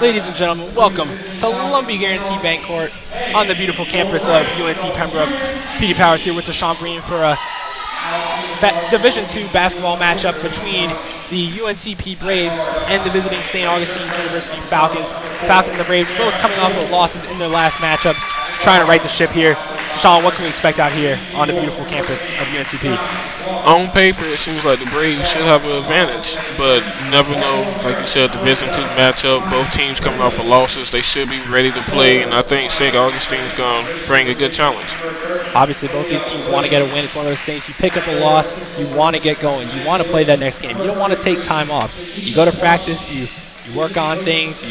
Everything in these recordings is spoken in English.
Ladies and gentlemen, welcome to Lumbee Guaranty Bank Court on the beautiful campus of UNC Pembroke. PD Powers here with Deshaun Green for a Division II basketball matchup between the UNCP Braves and the visiting St. Augustine University Falcons. Falcons and the Braves both coming off of losses in their last matchups, trying to right the ship here. Sean, what can we expect out here on the beautiful campus of UNCP? On paper, it seems like the Braves should have an advantage, but you never know. Like you said, Division II matchup, both teams coming off of losses. They should be ready to play, and I think St. Augustine's going to bring a good challenge. Obviously, both these teams want to get a win. It's one of those things. You pick up a loss, you want to get going. You want to play that next game. You don't want to take time off. You go to practice, you work on things,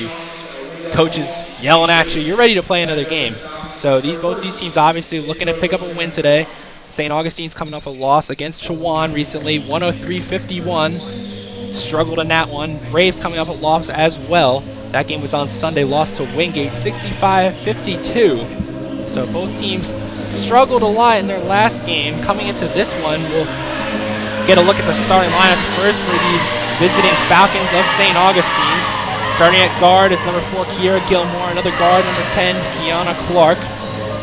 coaches yelling at you. You're ready to play another game. So both these teams obviously looking to pick up a win today. St. Augustine's coming off a loss against Chowan recently, 103-51. Struggled in that one. Braves coming off a loss as well. That game was on Sunday, lost to Wingate, 65-52. So both teams struggled a lot in their last game. Coming into this one, we'll get a look at the starting lineups first for the visiting Falcons of St. Augustine's. Starting at guard is number 4, Kiera Gilmore. Another guard, number 10, Kiana Clark.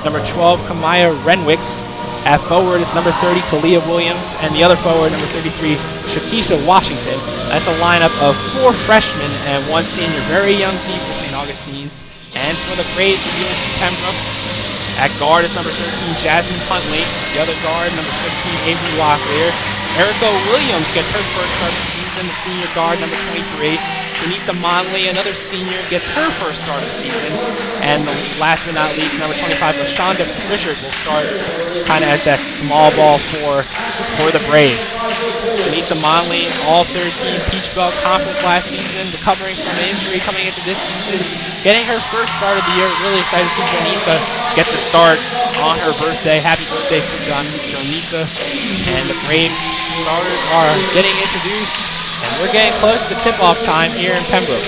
Number 12, Kamaya Renwicks. At forward is number 30, Kalia Williams. And the other forward, number 33, Shakisha Washington. That's a lineup of 4 freshmen and 1 senior. Very young team for St. Augustine's. And for the Braves of UNC Pembroke, at guard is number 13, Jasmine Huntley. The other guard, number 15, Avery Locklear. Erica Williams gets her first start of the season, the senior guard, number 23. Janisa Monley, another senior, gets her first start of the season. And last but not least, number 25, LaShonda Pritchard will start kind of as that small ball for the Braves. Janisa Monley, all 13 Peach Belt Conference last season, recovering from an injury coming into this season. Getting her first start of the year. Really excited to see Janisa get the start on her birthday. Happy birthday to Janisa. And the Braves starters are getting introduced, and we're getting close to tip-off time here in Pembroke.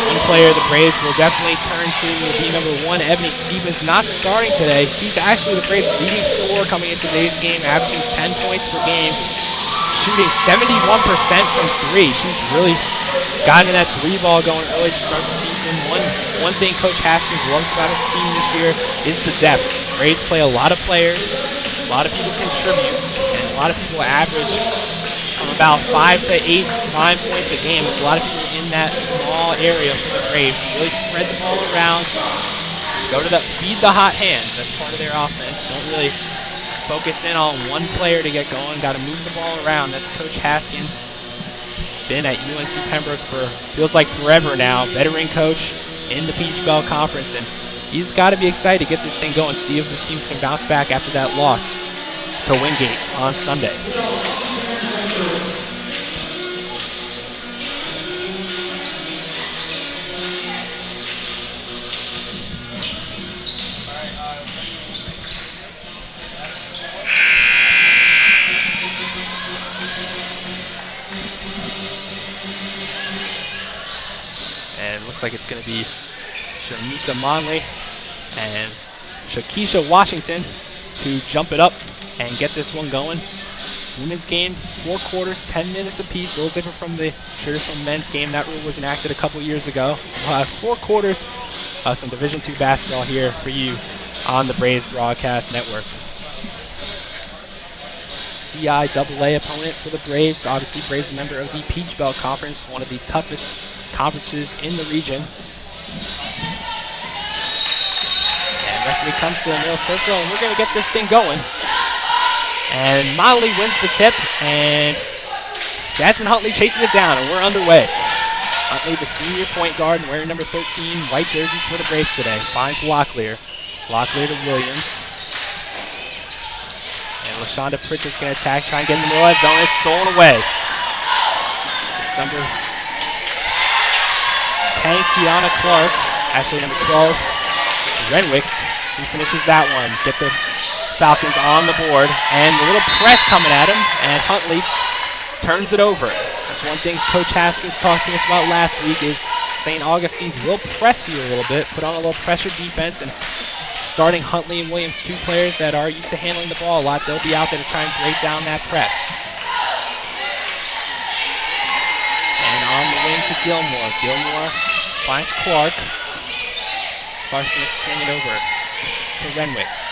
One player the Braves will definitely turn to will be number 1, Ebony Stevens, not starting today. She's actually the Braves' leading scorer coming into today's game, averaging 10 points per game, shooting 71% from 3. She's really gotten that 3 ball going early to start the season. One thing Coach Haskins loves about his team this year is the depth. Braves play a lot of players, a lot of people contribute, and a lot of people average from about 5 to 8, 9 points a game. There's a lot of people in that small area for the Braves. Really spread the ball around, feed the hot hand. That's part of their offense. Don't really focus in on one player to get going. Got to move the ball around. That's Coach Haskins. Been at UNC Pembroke for feels like forever now. Veteran coach in the Peach Belt Conference, and he's got to be excited to get this thing going, see if his teams can bounce back after that loss to Wingate on Sunday. Looks like it's going to be Janisa Monley and Shakisha Washington to jump it up and get this one going. Women's game, 4 quarters, 10 minutes apiece. A little different from the traditional men's game. That rule was enacted a couple years ago. So we'll have 4 quarters of some Division II basketball here for you on the Braves Broadcast Network. CIAA opponent for the Braves. Obviously, Braves a member of the Peach Belt Conference, one of the toughest conferences in the region. And referee comes to the middle circle, and we're going to get this thing going. And Molly wins the tip, and Jasmine Huntley chases it down, and we're underway. Huntley, the senior point guard, wearing number 13, white jerseys for the Braves today, finds Locklear. Locklear to Williams. And LaShonda Pritchard's going to attack, try and get in the middle of that zone. It's stolen away. It's number 10, Kiana Clark. Actually, number 12, Renwicks, who finishes that one. Get the Falcons on the board. And a little press coming at him, and Huntley turns it over. That's one thing Coach Haskins talked to us about last week is St. Augustine's will press you a little bit, put on a little pressure defense, and starting Huntley and Williams, 2 players that are used to handling the ball a lot, they'll be out there to try and break down that press. to Gilmore. Gilmore finds Clark. Clark's going to swing it over to Renwicks.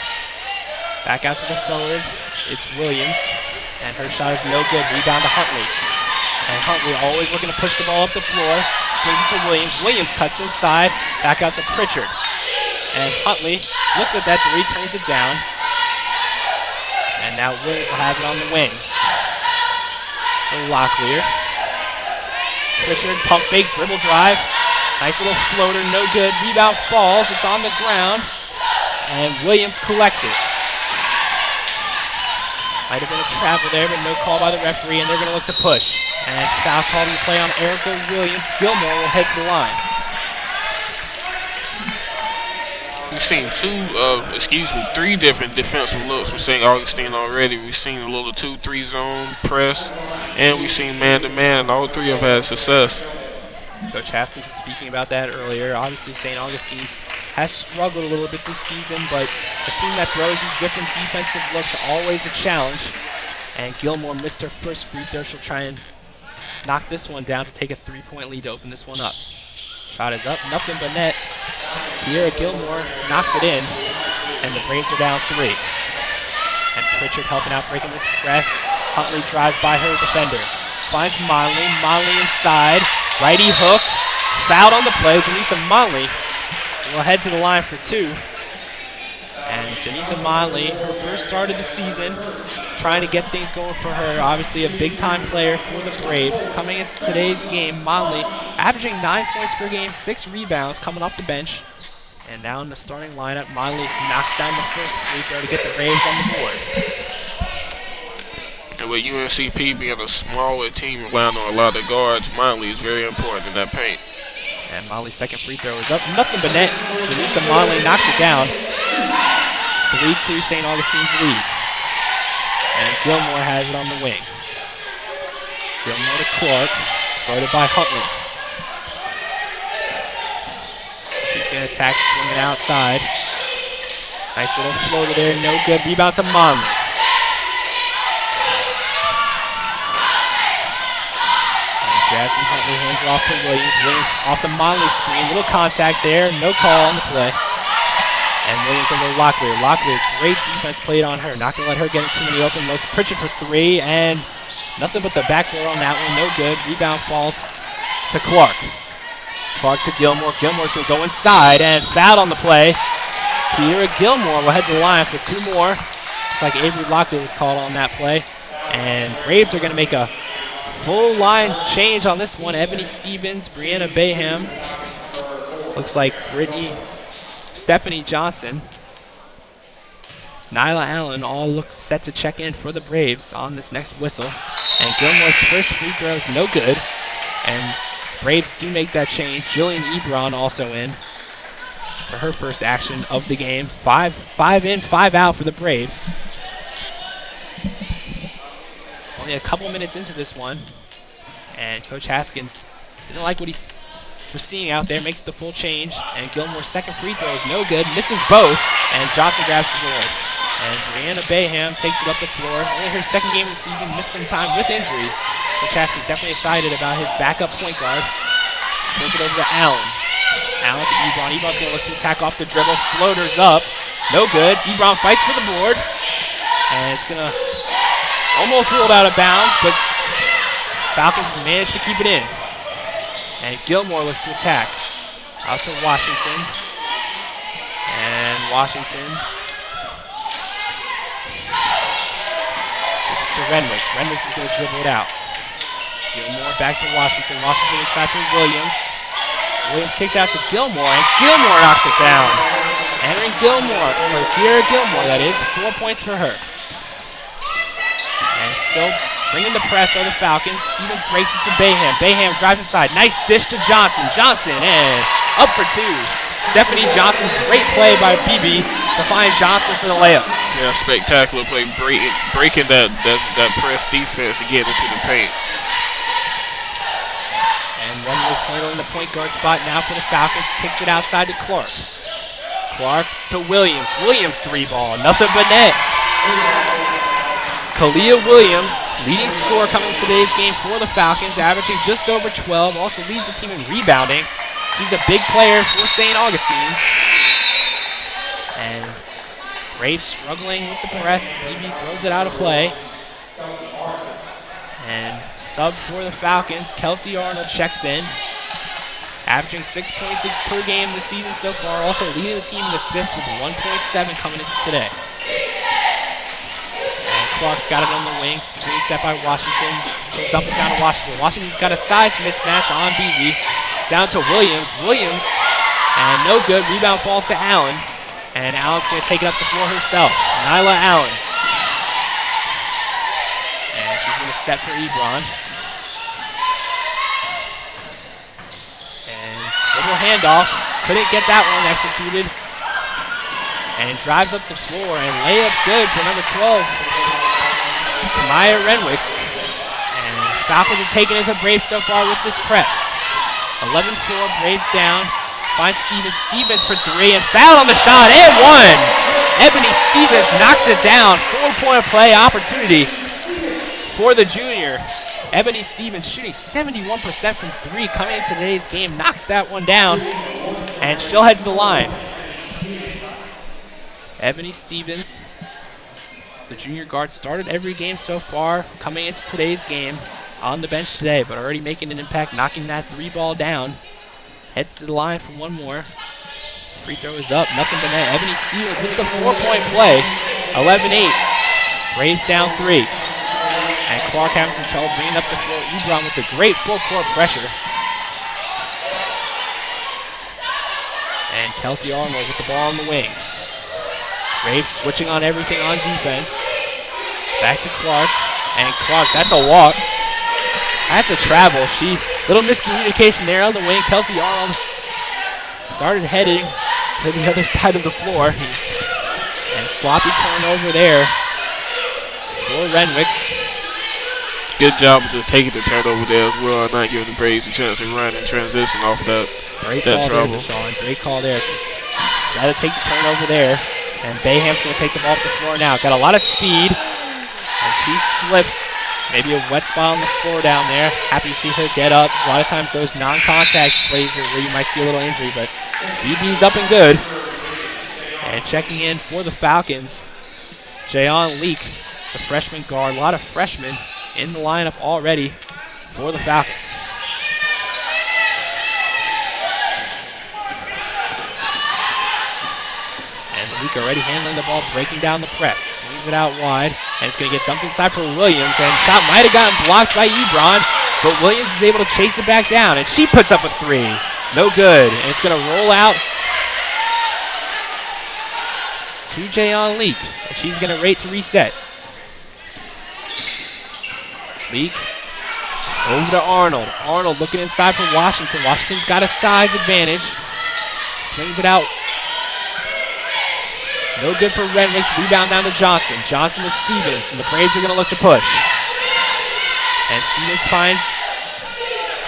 Back out to the forward. It's Williams. And her shot is no good. Rebound to Huntley. And Huntley always looking to push the ball up the floor. Swings it to Williams. Williams cuts inside. Back out to Pritchard. And Huntley looks at that three, turns it down. And now Williams will have it on the wing. Locklear. Pritchard, pump fake, dribble drive. Nice little floater, no good. Rebound falls, it's on the ground. And Williams collects it. Might have been a travel there, but no call by the referee, and they're going to look to push. And foul call to play on Erica Williams. Gilmore will head to the line. We've seen three different defensive looks from St. Augustine already. We've seen a little 2-3 zone press, and we've seen man-to-man. All three have had success. Coach Haskins was speaking about that earlier. Obviously, St. Augustine's has struggled a little bit this season, but a team that throws you different defensive looks is always a challenge. And Gilmore missed her first free throw. She'll try and knock this one down to take a 3-point lead to open this one up. Shot is up, nothing but net. Kiera Gilmore knocks it in, and the Braves are down 3. And Pritchard helping out, breaking this press. Huntley drives by her defender. Finds Monley. Monley inside. Righty hook. Fouled on the play. Janisa Monley will head to the line for 2. And Janisa Monley, her first start of the season, trying to get things going for her. Obviously a big-time player for the Braves. Coming into today's game, Monley averaging 9 points per game, 6 rebounds, coming off the bench. And now in the starting lineup, Monley knocks down the first free throw to get the Braves on the board. And with UNCP being a smaller team relying on a lot of guards, Monley is very important in that paint. And Monley's second free throw is up. Nothing but net. Janisa Monley knocks it down. 3-2 St. Augustine's lead. And Gilmore has it on the wing. Gilmore to Clark. Guarded by Huntley. She's going to attack, swinging outside. Nice little floater there. No good. Rebound to Monley. Jasmine Huntley hands it off to Williams. Williams off the Monley screen. Little contact there. No call on the play. And Williams over to Locklear. Locklear, great defense played on her. Not going to let her get too many open looks. Pritchard for 3, and nothing but the backdoor on that one. No good. Rebound falls to Clark. Clark to Gilmore. Gilmore's going to go inside and fouled on the play. Kiera Gilmore will head to the line for 2 more. Looks like Avery Locklear was called on that play. And Braves are going to make a full line change on this one. Ebony Stevens, Brianna Bayham. Looks like Stephanie Johnson, Nyla Allen all look set to check in for the Braves on this next whistle. And Gilmore's first free throw is no good. And Braves do make that change. Jillian Ebron also in for her first action of the game. 5 in, 5 out for the Braves. Only a couple minutes into this one. And Coach Haskins didn't like what we're seeing out there, makes the full change, and Gilmore's second free throw is no good, misses both, and Johnson grabs the board. And Brianna Bayham takes it up the floor. Only her second game of the season, missed some time with injury. Coach Haskins definitely excited about his backup point guard. Swings it over to Allen. Allen to Ebron. Ebron's going to look to attack off the dribble. Floaters up. No good. Ebron fights for the board. And it's going to almost ruled out of bounds, but Falcons managed to keep it in. And Gilmore looks to attack. Out to Washington. And Washington to Renwicks. Renwicks is going to dribble it out. Gilmore back to Washington. Washington inside for Williams. Williams kicks out to Gilmore, and Gilmore knocks it down. Erin Gilmore, or Kiera Gilmore, that is. 4 points for her. And still bringing the press on the Falcons. Stevens breaks it to Bayham. Bayham drives inside. Nice dish to Johnson. Johnson, and up for 2. Stephanie Johnson, great play by BB to find Johnson for the layup. Yeah, spectacular play, breaking that press defense to get into the paint. And Renwicks handling the point guard spot now for the Falcons. Kicks it outside to Clark. Clark to Williams. Williams 3 ball. Nothing but net. Kalia Williams, leading scorer coming in today's game for the Falcons, averaging just over 12. Also leads the team in rebounding. She's a big player for St. Augustine's. And Braves struggling with the press. Maybe throws it out of play. And sub for the Falcons, Kelsey Arnold checks in. Averaging 6.6 per game this season so far. Also leading the team in assists with 1.7 coming into today. Clark's got it on the wing. Screen set by Washington. She'll dump it down to Washington. Washington's got a size mismatch on BB. Down to Williams. Williams, and no good. Rebound falls to Allen. And Allen's going to take it up the floor herself. Nyla Allen. And she's going to set for Ebron. And little handoff. Couldn't get that one executed. And drives up the floor. And layup good for number 12. Maya Renwicks. And Falcons are taking it to the Braves so far with this press. 11-4, Braves down. Finds Stevens. Stevens for three and foul on the shot and one. Ebony Stevens knocks it down. 4-point play opportunity for the junior. Ebony Stevens shooting 71% from three coming into today's game. Knocks that one down and she'll head to the line. Ebony Stevens, the junior guard, started every game so far coming into today's game. On the bench today, but already making an impact, knocking that three ball down. Heads to the line for one more. Free throw is up, nothing but net. Ebony Stevens with the 4-point play. 11-8. Braves down three. And Clark having some trouble bringing up the floor. Ebron with the great full court pressure. And Kelsey Arnold with the ball on the wing. Braves switching on everything on defense. Back to Clark. And Clark, that's a walk. That's a travel. Little miscommunication there on the wing. Kelsey Arnold started heading to the other side of the floor. And sloppy turnover there for Renwicks. Good job of just taking the turnover there as well and not giving the Braves a chance to run and transition off that trouble. There, Deshaun. Great call there. Got to take the turnover there. And Bayham's going to take the ball off the floor now. Got a lot of speed. And she slips. Maybe a wet spot on the floor down there. Happy to see her get up. A lot of times those non-contact plays are where you might see a little injury, but BB's up and good. And checking in for the Falcons, Jayon Leak, the freshman guard. A lot of freshmen in the lineup already for the Falcons. Leak already handling the ball, breaking down the press. Swings it out wide, and it's going to get dumped inside for Williams. And shot might have gotten blocked by Ebron, but Williams is able to chase it back down, and she puts up a three. No good, and it's going to roll out to Jayon Leak, and she's going to rate to reset. Leak over to Arnold. Arnold looking inside for Washington. Washington's got a size advantage. Swings it out. No good for Renwicks. Rebound down to Johnson. Johnson to Stevens, and the Braves are going to look to push. And Stevens finds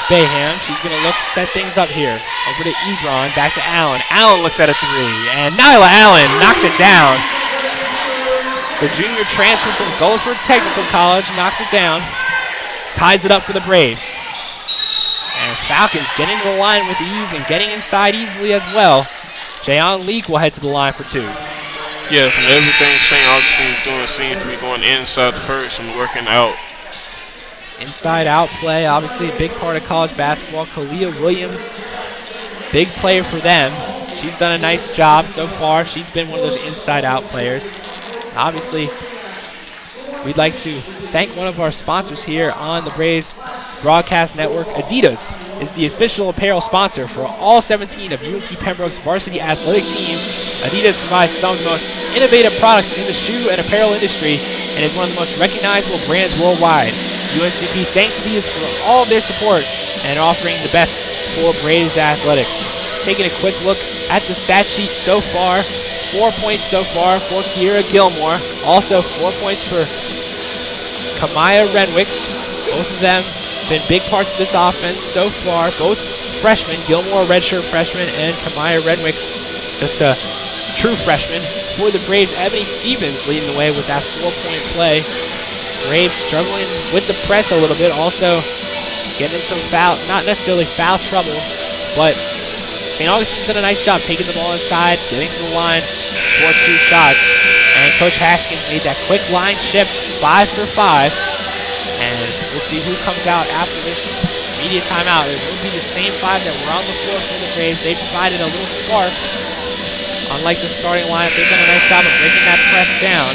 Bayham. She's going to look to set things up here. Over to Ebron. Back to Allen. Allen looks at a three, and Nyla Allen knocks it down. The junior transfer from Guilford Technical College knocks it down. Ties it up for the Braves. And Falcons getting to the line with ease and getting inside easily as well. Jayon Leak will head to the line for two. Yes, and everything St. Augustine's doing seems to be going inside first and working out. Inside out play, obviously a big part of college basketball. Kalia Williams, big player for them. She's done a nice job so far. She's been one of those inside out players. Obviously, we'd like to thank one of our sponsors here on the Braves Broadcast Network. Adidas is the official apparel sponsor for all 17 of UNC Pembroke's varsity athletic teams. Adidas provides some of the most innovative products in the shoe and apparel industry and is one of the most recognizable brands worldwide. UNCP thanks Adidas for all of their support and offering the best for Braves athletics. Taking a quick look at the stat sheet so far. 4 points so far for Kiera Gilmore. Also 4 points for Kamaya Renwicks. Both of them been big parts of this offense so far. Both freshmen, Gilmore redshirt freshman and Kamaya Renwicks just a true freshman. For the Braves, Ebony Stevens leading the way with that 4-point play. Braves struggling with the press a little bit, also getting in some foul, not necessarily foul trouble, but St. Augustine's did a nice job taking the ball inside, getting to the line for 2 shots. And Coach Haskins made that quick line shift, 5 for 5. And we'll see who comes out after this media timeout. It will be the same 5 that were on the floor for the Braves. They provided a little spark. Unlike the starting lineup, they've done a nice job of breaking that press down.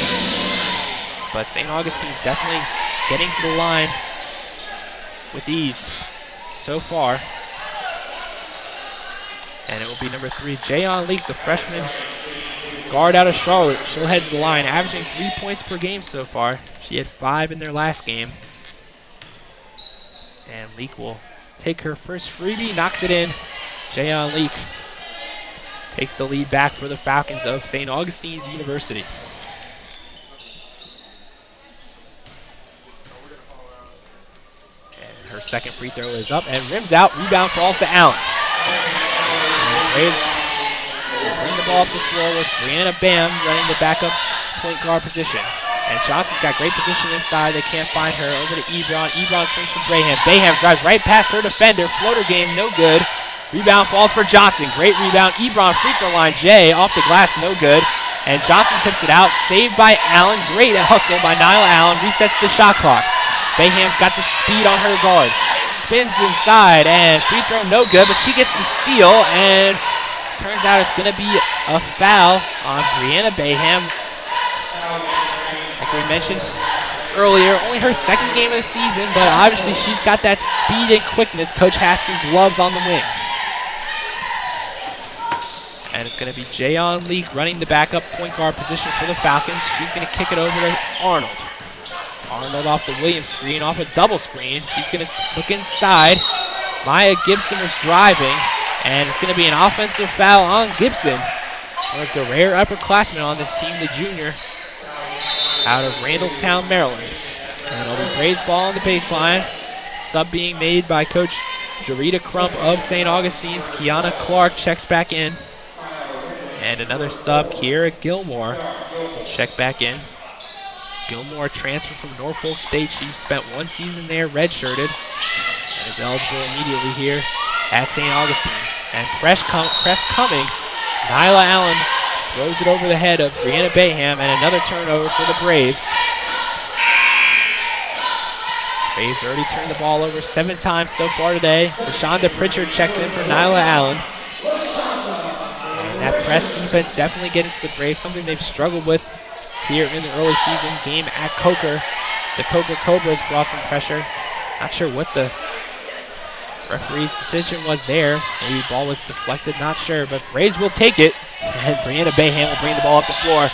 But St. Augustine's definitely getting to the line with ease so far. And it will be number 3, Jayon Leak, the freshman guard out of Charlotte. She'll head to the line, averaging 3 points per game so far. She had 5 in their last game. And Leak will take her first freebie, knocks it in. Jayon Leak takes the lead back for the Falcons of St. Augustine's University. And her second free throw is up and rims out. Rebound falls to Allen. Braves bring the ball up the floor with Brianna Bam running the backup point guard position. And Johnson's got great position inside. They can't find her. Over to Ebron. Ebron swings for Braham. Bayham drives right past her defender. Floater game, no good. Rebound falls for Johnson. Great rebound. Ebron free throw line. Jay off the glass, no good. And Johnson tips it out. Saved by Allen. Great hustle by Nyla Allen. Resets the shot clock. Bayham's got the speed on her guard. Spins inside, and free throw no good, but she gets the steal, and turns out it's going to be a foul on Brianna Bayham. Like we mentioned earlier, only her second game of the season, but obviously she's got that speed and quickness Coach Haskins loves on the wing. And it's going to be Jayon Leak running the backup point guard position for the Falcons. She's going to kick it over to Arnold. Arnold off the Williams screen, off a double screen. She's going to look inside. Maya Gibson was driving, and it's going to be an offensive foul on Gibson. One of the rare upperclassmen on this team, the junior, out of Randallstown, Maryland. And it'll be Braves ball on the baseline. Sub being made by Coach Jarita Crump of St. Augustine's. Kiana Clark checks back in. And another sub, Kiera Gilmore, will check back in. Gilmore transferred from Norfolk State. She spent 1 season there, redshirted, and is eligible immediately here at St. Augustine's. And press coming. Nyla Allen throws it over the head of Brianna Bayham, and another turnover for the Braves. Braves already turned the ball over 7 times so far today. LaShonda Pritchard checks in for Nyla Allen. And that press defense definitely getting to the Braves, something they've struggled with here in the early season game at Coker. The Coker Cobras brought some pressure. Not sure what the referee's decision was there. Maybe the ball was deflected, not sure, but Braves will take it. And Brianna Bayham will bring the ball up the floor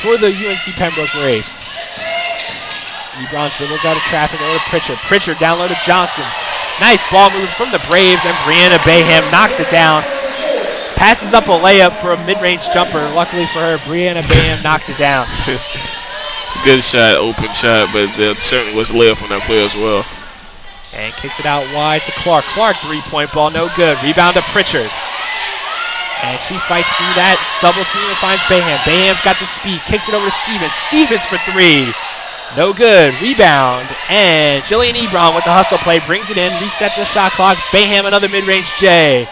for the UNC Pembroke Braves. Ebron dribbles out of traffic over to Pritchard. Pritchard down low to Johnson. Nice ball move from the Braves, and Brianna Bayham knocks it down. Passes up a layup for a mid-range jumper. Luckily for her, Brianna Bayham knocks it down. Good shot, open shot, but there certainly was a layup from that play as well. And kicks it out wide to Clark. Clark, three-point ball, no good. Rebound to Pritchard. And she fights through that double team and finds Bayham. Bayham's got the speed, kicks it over to Stevens. Stevens for 3. No good. Rebound. And Jillian Ebron with the hustle play brings it in, resets the shot clock. Bayham, another mid-range J.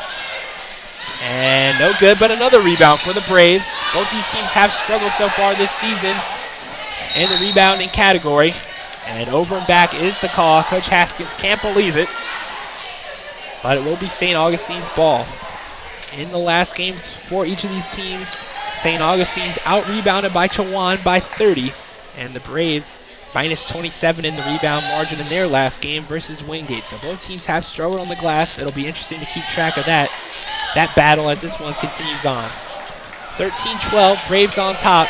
And no good, but another rebound for the Braves. Both these teams have struggled so far this season in the rebounding category. And over and back is the call. Coach Haskins can't believe it. But it will be St. Augustine's ball. In the last games for each of these teams, St. Augustine's out-rebounded by Chowan by 30. And the Braves minus 27 in the rebound margin in their last game versus Wingate. So both teams have struggled on the glass. It'll be interesting to keep track of that battle as this one continues on. 13-12, Braves on top.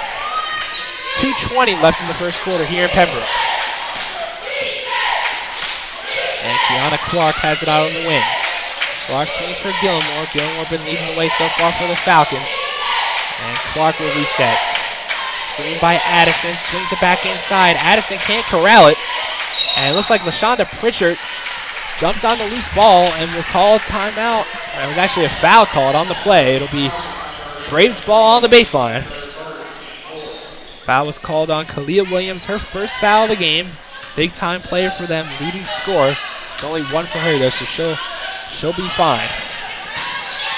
2:20 left in the first quarter here in Pembroke. And Kiana Clark has it out on the wing. Clark swings for Gilmore. Gilmore been leading the way so far for the Falcons. And Clark will reset. Screen by Addison, swings it back inside. Addison can't corral it. And it looks like LaShonda Pritchard jumped on the loose ball and will call a timeout. There was actually a foul called on the play. It'll be Braves ball on the baseline. Foul was called on Kalia Williams, her first foul of the game. Big time player for them, leading scorer. It's only one for her though, so she'll be fine.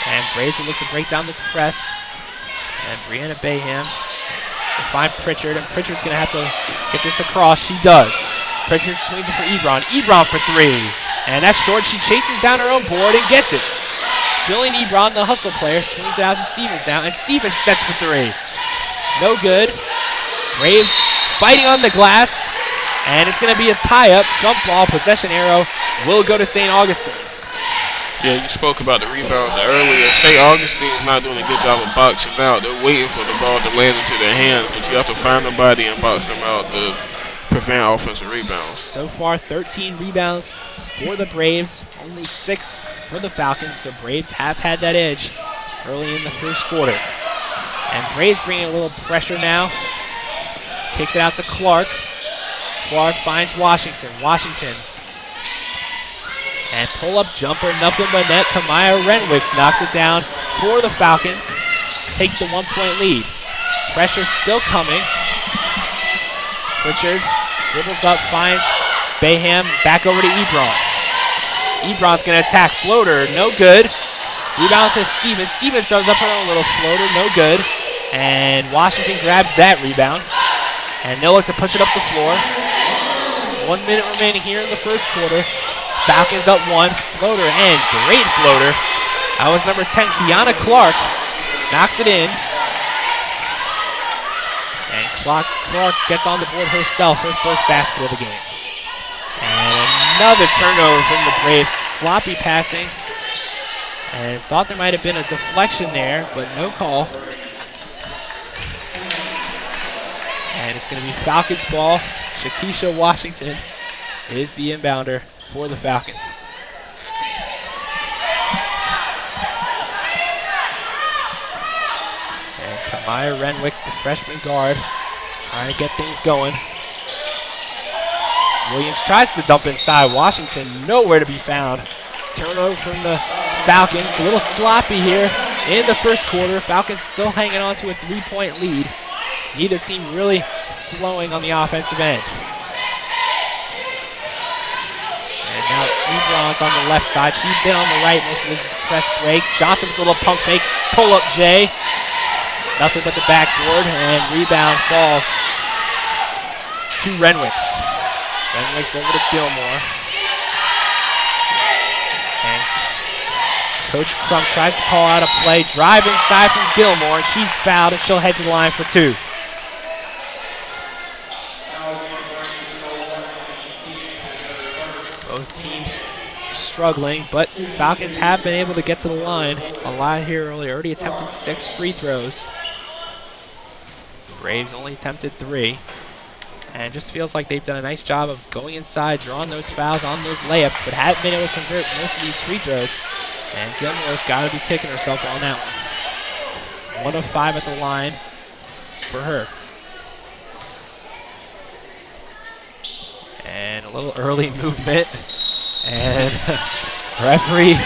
And Braves will look to break down this press. And Brianna Bayham will find Pritchard, and Pritchard's gonna have to get this across. She does. Pritchard swings it for Ebron. Ebron for three. And that's short. She chases down her own board and gets it. Jillian Ebron, the hustle player, swings it out to Stevens now, and Stevens sets for three. No good. Braves fighting on the glass, and it's going to be a tie-up. Jump ball, possession arrow will go to St. Augustine's. Yeah, you spoke about the rebounds earlier. St. Augustine's not doing a good job of boxing out. They're waiting for the ball to land into their hands, but you have to find the body and box them out to prevent offensive rebounds. So far, 13 rebounds for the Braves, only 6 for the Falcons, so Braves have had that edge early in the first quarter. And Braves bringing a little pressure now. Kicks it out to Clark. Clark finds Washington. Washington. And pull-up jumper, nothing but net. Kamaya Renwicks knocks it down for the Falcons. Take the 1-point lead. Pressure still coming. Pritchard dribbles up, finds Bayham, back over to Ebron. Ebron's going to attack. Floater, no good. Rebound to Stevens. Stevens throws up her own little floater, no good. And Washington grabs that rebound. And they'll look to push it up the floor. 1 minute remaining here in the first quarter. Falcons up one. Floater, and great floater. That was number 10, Kiana Clark. Knocks it in. And Clark gets on the board herself, her first basket of the game. And another turnover from the Braves. Sloppy passing. And thought there might have been a deflection there, but no call. And it's going to be Falcons ball. Shakisha Washington is the inbounder for the Falcons. And Kamaya Renwicks, the freshman guard, trying to get things going. Williams tries to dump inside. Washington nowhere to be found. Turnover from the Falcons. A little sloppy here in the first quarter. Falcons still hanging on to a 3-point lead. Neither team really flowing on the offensive end. And now Ebron's on the left side. She's been on the right most of this press break. Johnson with a little pump fake. Pull up Jay. Nothing but the backboard, and rebound falls to Renwicks. Renwicks over to Gilmore. And Coach Crump tries to call out a play. Drive inside from Gilmore, and she's fouled, and she'll head to the line for two. Both teams struggling, but Falcons have been able to get to the line a lot here early. Already attempted 6 free throws. Braves only attempted 3. And it just feels like they've done a nice job of going inside, drawing those fouls on those layups, but haven't been able to convert most of these free throws. And Gilmore's got to be kicking herself on that one. 1 of 5 at the line for her. And a little early movement. And referee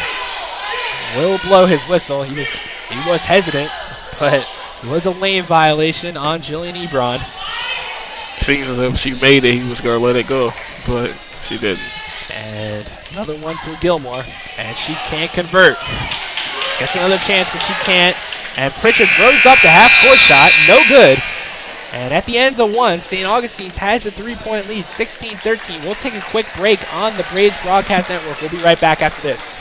will blow his whistle. He was hesitant, but it was a lane violation on Jillian Ebron. Seems as if she made it, he was going to let it go, but she didn't. And another one for Gilmore, and she can't convert. Gets another chance, but she can't. And Pritchard throws up the half-court shot, no good. And at the end of one, St. Augustine's has a 3-point lead, 16-13. We'll take a quick break on the Braves Broadcast Network. We'll be right back after this.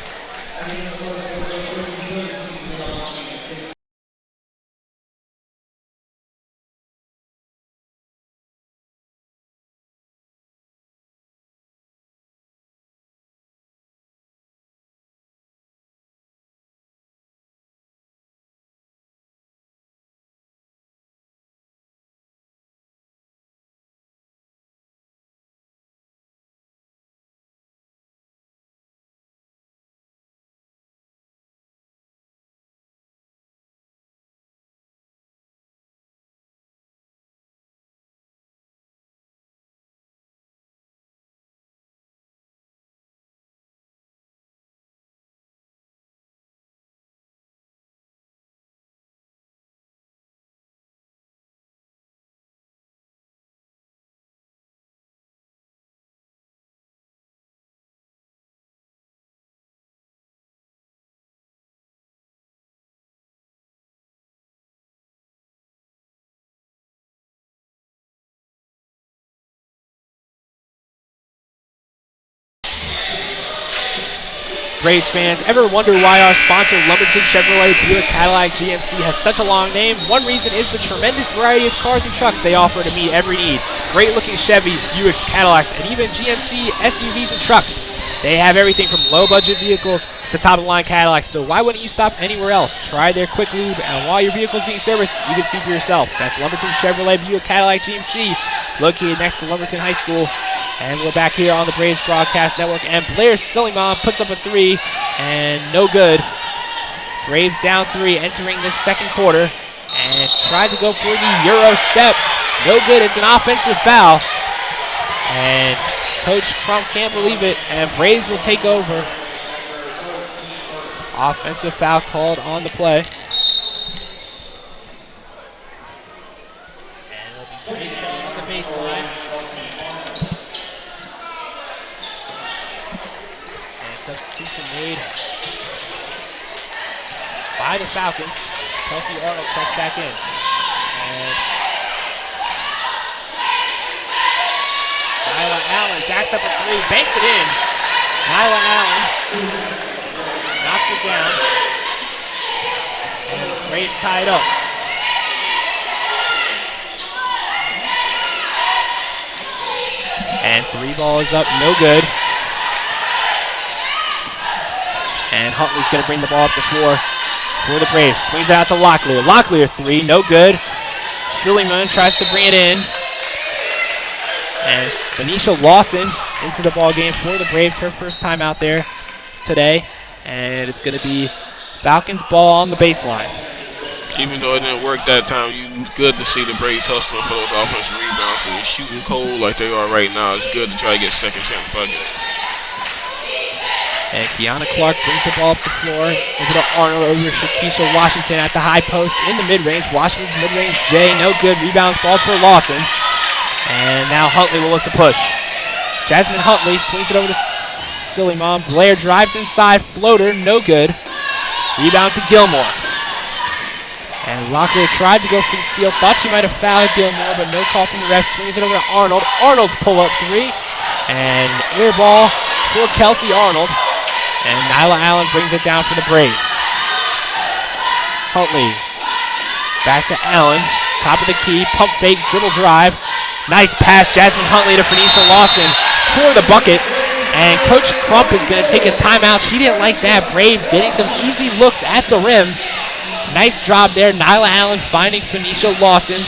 Braves fans, ever wonder why our sponsor, Lumberton Chevrolet Buick Cadillac GMC, has such a long name? One reason is the tremendous variety of cars and trucks they offer to meet every need. Great-looking Chevys, Buicks, Cadillacs, and even GMC SUVs and trucks. They have everything from low-budget vehicles to top-of-the-line Cadillacs, so why wouldn't you stop anywhere else? Try their quick lube, and while your vehicle is being serviced, you can see for yourself. That's Lumberton Chevrolet Buick Cadillac GMC, located next to Lumberton High School. And we're back here on the Braves Broadcast Network, and Blair Silliman puts up a 3, and no good. Braves down 3 entering this second quarter, and tried to go for the Euro step. No good, it's an offensive foul. And Coach Crump can't believe it, and Braves will take over. Offensive foul called on the play. And it'll be Braves on the baseline. And substitution made by the Falcons. Kelsey Arnold checks back in. And Nyla Allen jacks up a 3, banks it in. Nyla Allen knocks it down. And the Braves tie it up. And 3 ball is up, no good. And Huntley's going to bring the ball up the floor for the Braves. Swings it out to Locklear. Locklear 3, no good. Silliman tries to bring it in. And Venetia Lawson into the ball game for the Braves, her first time out there today. And it's going to be Falcons ball on the baseline. Even though it didn't work that time, it's good to see the Braves hustling for those offensive rebounds. When they're shooting cold like they are right now, it's good to try to get second chance buckets. And Kiana Clark brings the ball up the floor. Over to Arnold, over to Shakisha Washington at the high post in the mid-range. Washington's mid-range J, no good. Rebound falls for Lawson. And now Huntley will look to push. Jasmine Huntley swings it over to Silliman. Blair drives inside, floater, no good. Rebound to Gilmore. And Locklear tried to go for the steal. Thought she might have fouled Gilmore, but no call from the ref. Swings it over to Arnold. Arnold's pull-up 3. And air ball for Kelsey Arnold. And Nyla Allen brings it down for the Braves. Huntley back to Allen. Top of the key, pump fake, dribble drive. Nice pass, Jasmine Huntley to Venetia Lawson for the bucket. And Coach Crump is going to take a timeout. She didn't like that. Braves getting some easy looks at the rim. Nice job there. Nyla Allen finding Venetia Lawson.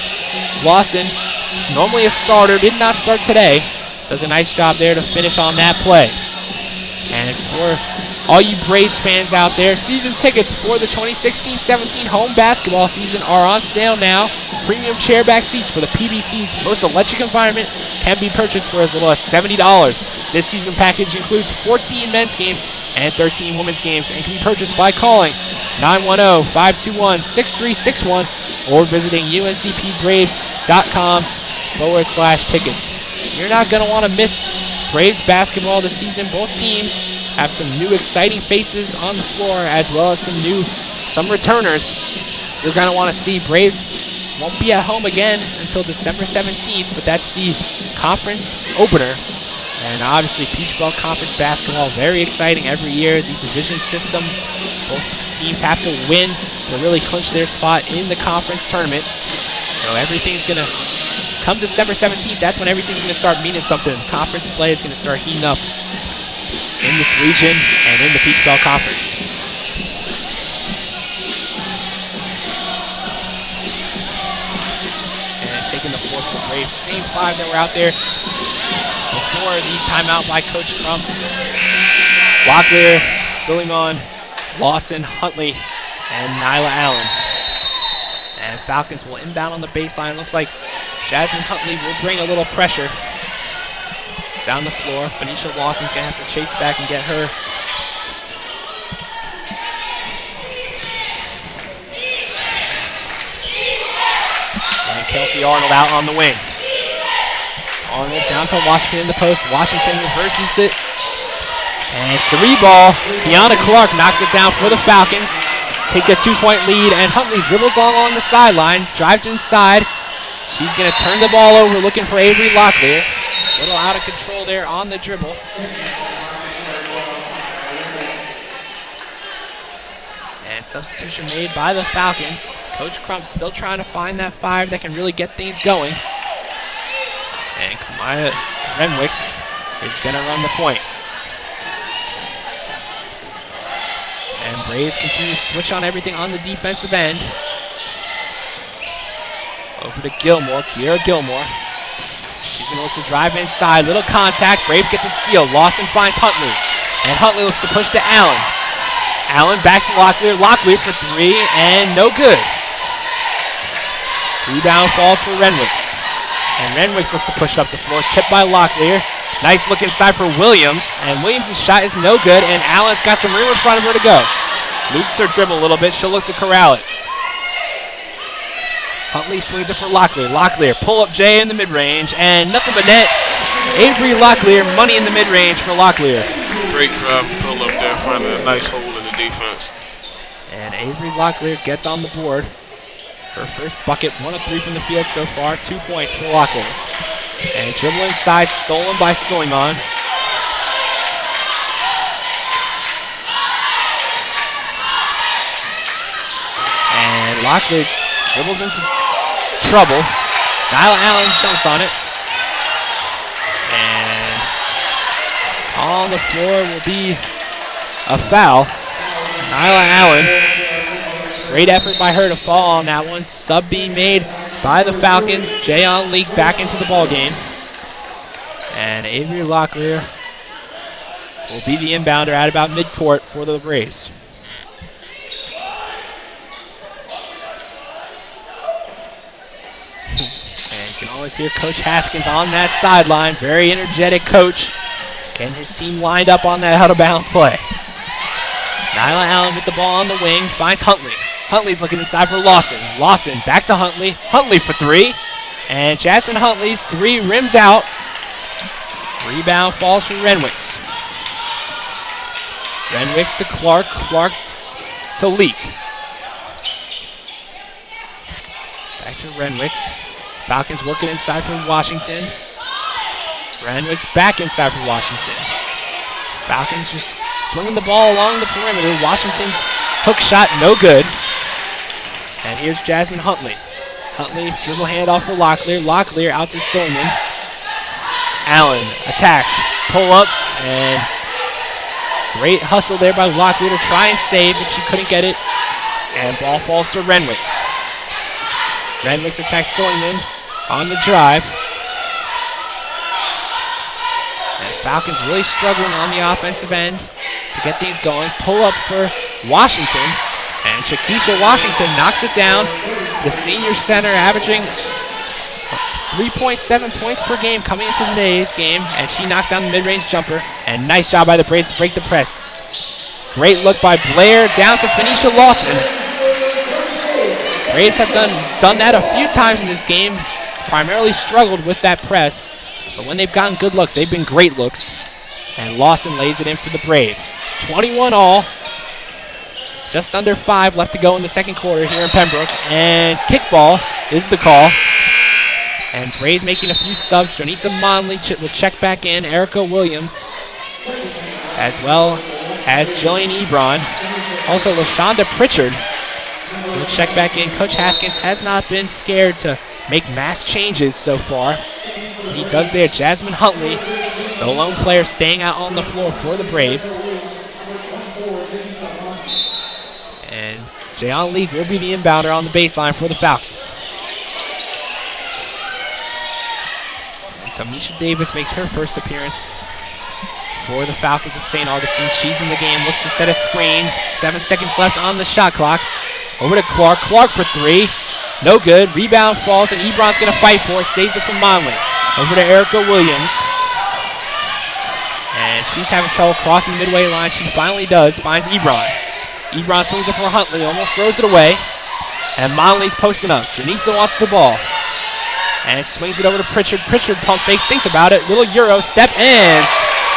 Lawson is normally a starter, did not start today. Does a nice job there to finish on that play. And for all you Braves fans out there, season tickets for the 2016-17 home basketball season are on sale now. Premium chairback seats for the PBC's most electric environment can be purchased for as little as $70. This season package includes 14 men's games and 13 women's games and can be purchased by calling 910-521-6361 or visiting uncpbraves.com/tickets. You're not going to want to miss Braves basketball this season. Both teams have some new exciting faces on the floor as well as some returners. You're going to want to see Braves won't be at home again until December 17th, but that's the conference opener. And obviously Peach Belt Conference basketball, very exciting every year. The division system, both teams have to win to really clinch their spot in the conference tournament. So everything's going to come December 17th, that's when everything's going to start meaning something. Conference play is going to start heating up in this region and in the Peach Belt Conference. And taking the fourth for the Braves, same 5 that were out there before the timeout by Coach Crump. Locklear, Silliman, Lawson, Huntley, and Nyla Allen. And Falcons will inbound on the baseline. Looks like Jasmine Huntley will bring a little pressure down the floor. Venetia Lawson's going to have to chase back and get her. And Kelsey Arnold out on the wing. Arnold down to Washington in the post. Washington reverses it. And 3 ball. Kiana Clark knocks it down for the Falcons. Take a 2-point lead, and Huntley dribbles along the sideline, drives inside. She's going to turn the ball over, looking for Avery Locklear. A little out of control there on the dribble. Substitution made by the Falcons. Coach Crump still trying to find that 5 that can really get things going. And Kamaya Renwicks is going to run the point. And Braves continue to switch on everything on the defensive end. Over to Gilmore, Kiera Gilmore. She's going to look to drive inside. Little contact. Braves get the steal. Lawson finds Huntley. And Huntley looks to push to Allen. Allen back to Locklear. Locklear for 3 and no good. Rebound falls for Renwicks. And Renwicks looks to push it up the floor. Tipped by Locklear. Nice look inside for Williams. And Williams' shot is no good. And Allen's got some room in front of her to go. Loses her dribble a little bit. She'll look to corral it. Huntley swings it for Locklear. Locklear pull up J in the mid-range. And nothing but net. Avery Locklear, money in the mid-range for Locklear. Great drive and pull up there, finding a nice hole in the defense. And Avery Locklear gets on the board. Her first bucket, 1 of 3 from the field so far, 2 points for Locklear. And dribble inside, stolen by Suleiman. And Locklear dribbles into trouble. Nyla Allen jumps on it. And on the floor will be a foul. Nyla Allen. Great effort by her to fall on that one. Sub being made by the Falcons. Jayon Leak back into the ball game. And Avery Locklear will be the inbounder at about midcourt for the Braves. And you can always hear Coach Haskins on that sideline. Very energetic coach. Getting his team lined up on that out-of-bounds play. Nyla Allen with the ball on the wing. Finds Huntley. Huntley's looking inside for Lawson. Lawson back to Huntley. Huntley for 3. And Jasmine Huntley's 3 rims out. Rebound falls from Renwicks. Renwicks to Clark. Clark to Leak. Back to Renwicks. Falcons working inside for Washington. Renwicks back inside for Washington. Falcons just swinging the ball along the perimeter. Washington's hook shot no good. And here's Jasmine Huntley. Huntley dribble handoff for Locklear. Locklear out to Silman. Allen attacks. Pull up. And great hustle there by Locklear to try and save, but she couldn't get it. And ball falls to Renwicks. Renwicks attacks Silman on the drive. And Falcons really struggling on the offensive end to get these going. Pull up for Washington. And Shakisha Washington knocks it down. The senior center averaging 3.7 points per game coming into today's game. And she knocks down the mid-range jumper. And nice job by the Braves to break the press. Great look by Blair down to Phoenicia Lawson. Braves have done that a few times in this game. Primarily struggled with that press. But when they've gotten good looks, they've been great looks. And Lawson lays it in for the Braves. 21 all. Just under 5 left to go in the second quarter here in Pembroke. And kickball is the call. And Braves making a few subs. Jonisa Monley will check back in. Erica Williams. As well as Jillian Ebron. Also LaShonda Pritchard will check back in. Coach Haskins has not been scared to make mass changes so far. And he does there. Jasmine Huntley, the lone player, staying out on the floor for the Braves. And Jayon League will be the inbounder on the baseline for the Falcons. And Tamisha Davis makes her first appearance for the Falcons of St. Augustine. She's in the game, looks to set a screen. 7 seconds left on the shot clock. Over to Clark. Clark for 3. No good. Rebound falls, and Ebron's going to fight for it. Saves it from Monley. Over to Erica Williams. And she's having trouble crossing the midway line. She finally does. Finds Ebron. Ebron swings it for Huntley. Almost throws it away. And Monley's posting up. Janisa wants the ball. And swings it over to Pritchard. Pritchard pump fakes. Thinks about it. Little Euro step. And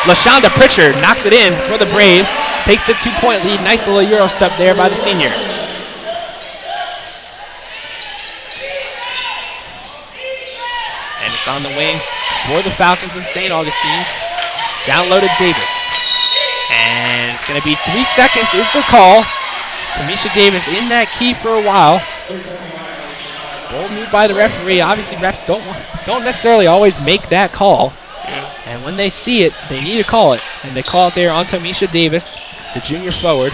LaShonda Pritchard knocks it in for the Braves. Takes the 2-point lead. Nice little Euro step there by the senior. And it's on the wing for the Falcons of St. Augustine's. Down low to Davis. And it's going to be 3 seconds is the call. Tamisha Davis in that key for a while. Bold move by the referee. Obviously, refs don't necessarily always make that call. Yeah. And when they see it, they need to call it. And they call it there on Tamisha Davis, the junior forward.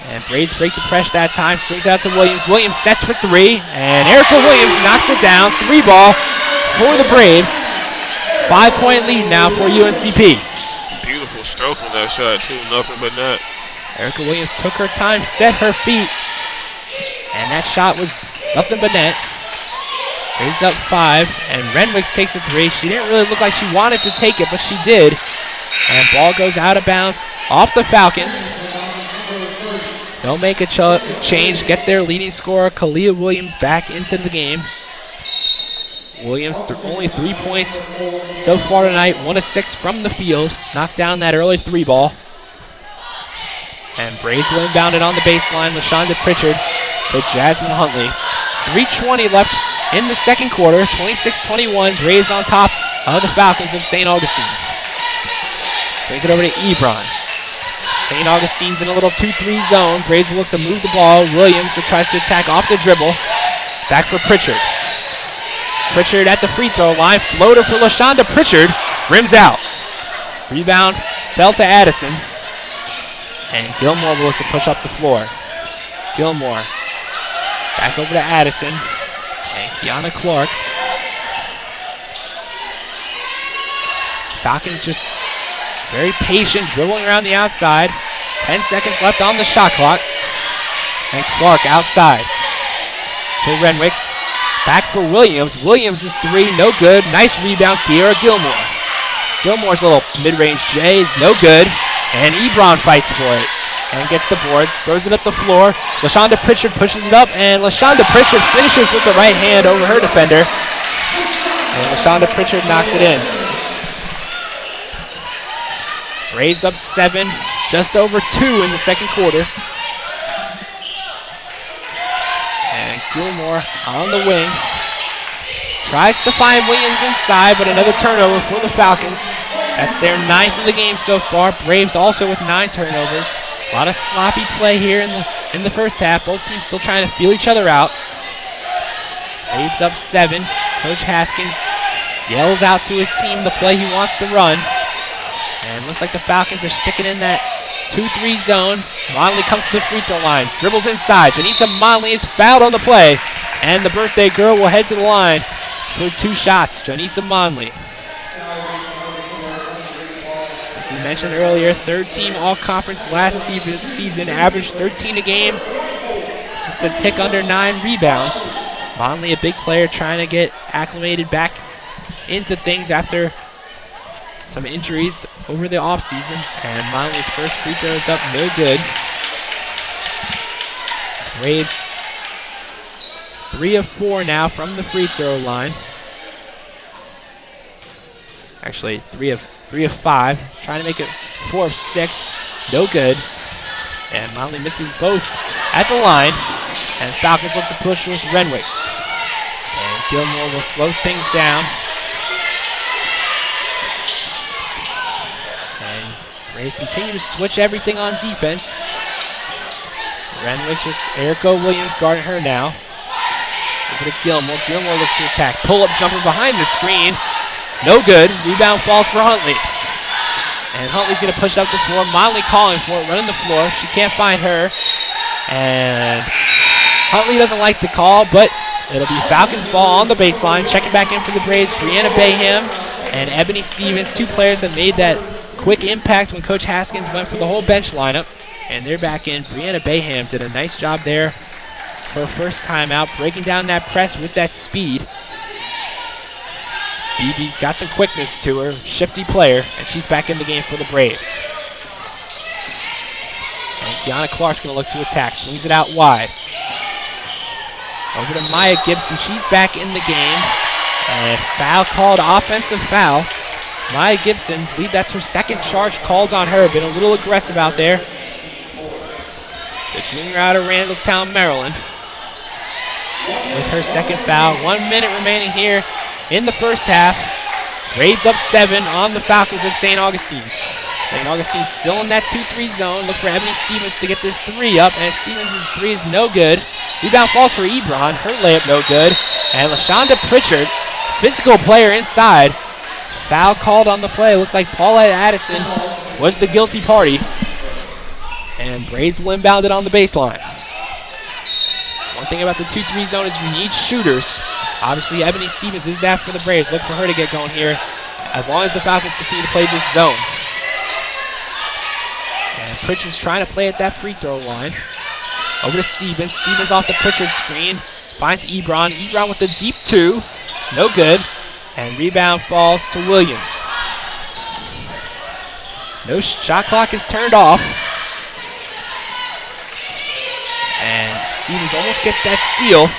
And Braves break the press that time. Swings out to Williams. Williams sets for three. And Erica Williams knocks it down. 3-ball for the Braves. 5-point lead now for UNCP. Beautiful stroke on that shot, too. Nothing but net. Erica Williams took her time, set her feet. And that shot was nothing but net. Braves up 5. And Renwicks takes a three. She didn't really look like she wanted to take it, but she did. And ball goes out of bounds off the Falcons. They'll make a change, get their leading scorer, Kalia Williams, back into the game. Williams only 3 points so far tonight, 1 of 6 from the field. Knocked down that early 3-ball. And Braves will inbound it on the baseline. LaShonda Pritchard to Jasmine Huntley. 3:20 left in the second quarter. 26-21. Braves on top of the Falcons of St. Augustine's. Swings it over to Ebron. St. Augustine's in a little 2-3 zone. Braves will look to move the ball. Williams tries to attack off the dribble. Back for Pritchard. Pritchard at the free throw line. Floater for LaShonda Pritchard. Rims out. Rebound fell to Addison. And Gilmore will look to push up the floor. Gilmore back over to Addison. And Kiana Clark. Falcons just very patient, dribbling around the outside. 10 seconds left on the shot clock. And Clark outside to Renwicks. Back for Williams. Williams is three, no good. Nice rebound, Kiera Gilmore. Gilmore's little mid-range J is no good. And Ebron fights for it and gets the board. Throws it up the floor. LaShonda Pritchard pushes it up, and LaShonda Pritchard finishes with the right hand over her defender. And LaShonda Pritchard knocks it in. Braves up 7, just over 2 in the second quarter. And Gilmore on the wing. Tries to find Williams inside, but another turnover for the Falcons. That's their 9th of the game so far. Braves also with 9 turnovers. A lot of sloppy play here in the first half. Both teams still trying to feel each other out. Braves up 7. Coach Haskins yells out to his team the play he wants to run. And looks like the Falcons are sticking in that 2-3 zone. Monley comes to the free throw line. Dribbles inside. Janisa Monley is fouled on the play. And the birthday girl will head to the line for 2 shots. Janisa Monley. We mentioned earlier, 3rd team all-conference last season. Averaged 13 a game. Just a tick under 9 rebounds. Monley, a big player, trying to get acclimated back into things after some injuries over the offseason. And Monley's first free throw is up, no good. Braves 3 of 4 now from the free throw line. Actually, 3 of 5. Trying to make it 4 of 6. No good. And Monley misses both at the line. And Falcons look to push with Renwicks. And Gilmore will slow things down. Braves continue to switch everything on defense. Renwicks with Erica Williams guarding her now. Over to Gilmore. Gilmore looks to attack. Pull-up jumper behind the screen. No good. Rebound falls for Huntley. And Huntley's going to push it up the floor. Monley calling for it, running the floor. She can't find her. And Huntley doesn't like the call, but it'll be Falcons ball on the baseline. Checking back in for the Braves, Brianna Bayham and Ebony Stevens, 2 players that made that quick impact when Coach Haskins went for the whole bench lineup. And they're back in. Brianna Bayham did a nice job there. Her first time out, breaking down that press with that speed. BB's got some quickness to her, shifty player, and she's back in the game for the Braves. And Kiana Clark's going to look to attack. Swings it out wide. Over to Maya Gibson. She's back in the game. And foul called, offensive foul. Maya Gibson, I believe that's her 2nd charge called on her. Been a little aggressive out there. The junior out of Randallstown, Maryland. With her 2nd foul. 1 minute remaining here in the first half. Braves up 7 on the Falcons of St. Augustine's. St. Augustine still in that 2-3 zone. Look for Ebony Stevens to get this 3 up, and Stevens' 3 is no good. Rebound falls for Ebron. Her layup no good. And LaShonda Pritchard, physical player inside. Foul called on the play. Looked like Paulette Addison was the guilty party. And Braves will inbound it on the baseline. One thing about the 2-3 zone is you need shooters. Obviously, Ebony Stevens is that for the Braves. Look for her to get going here as long as the Falcons continue to play this zone. And Pritchard's trying to play at that free throw line. Over to Stevens. Stevens off the Pritchard screen. Finds Ebron. Ebron with the deep 2. No good. And rebound falls to Williams. No shot clock is turned off. And Stevens almost gets that steal.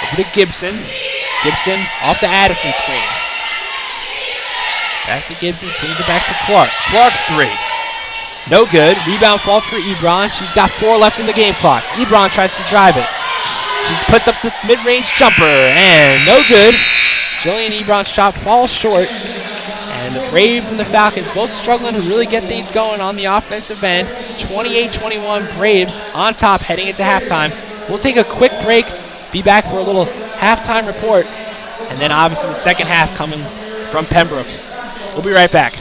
Over to Gibson. Gibson off the Addison screen. Back to Gibson. Swings it back for Clark. Clark's 3. No good. Rebound falls for Ebron. She's got 4 left in the game clock. Ebron tries to drive it. She puts up the mid-range jumper. And no good. Jillian Ebron's shot falls short. And the Braves and the Falcons both struggling to really get things going on the offensive end. 28-21 Braves on top heading into halftime. We'll take a quick break, be back for a little halftime report, and then obviously the second half coming from Pembroke. We'll be right back.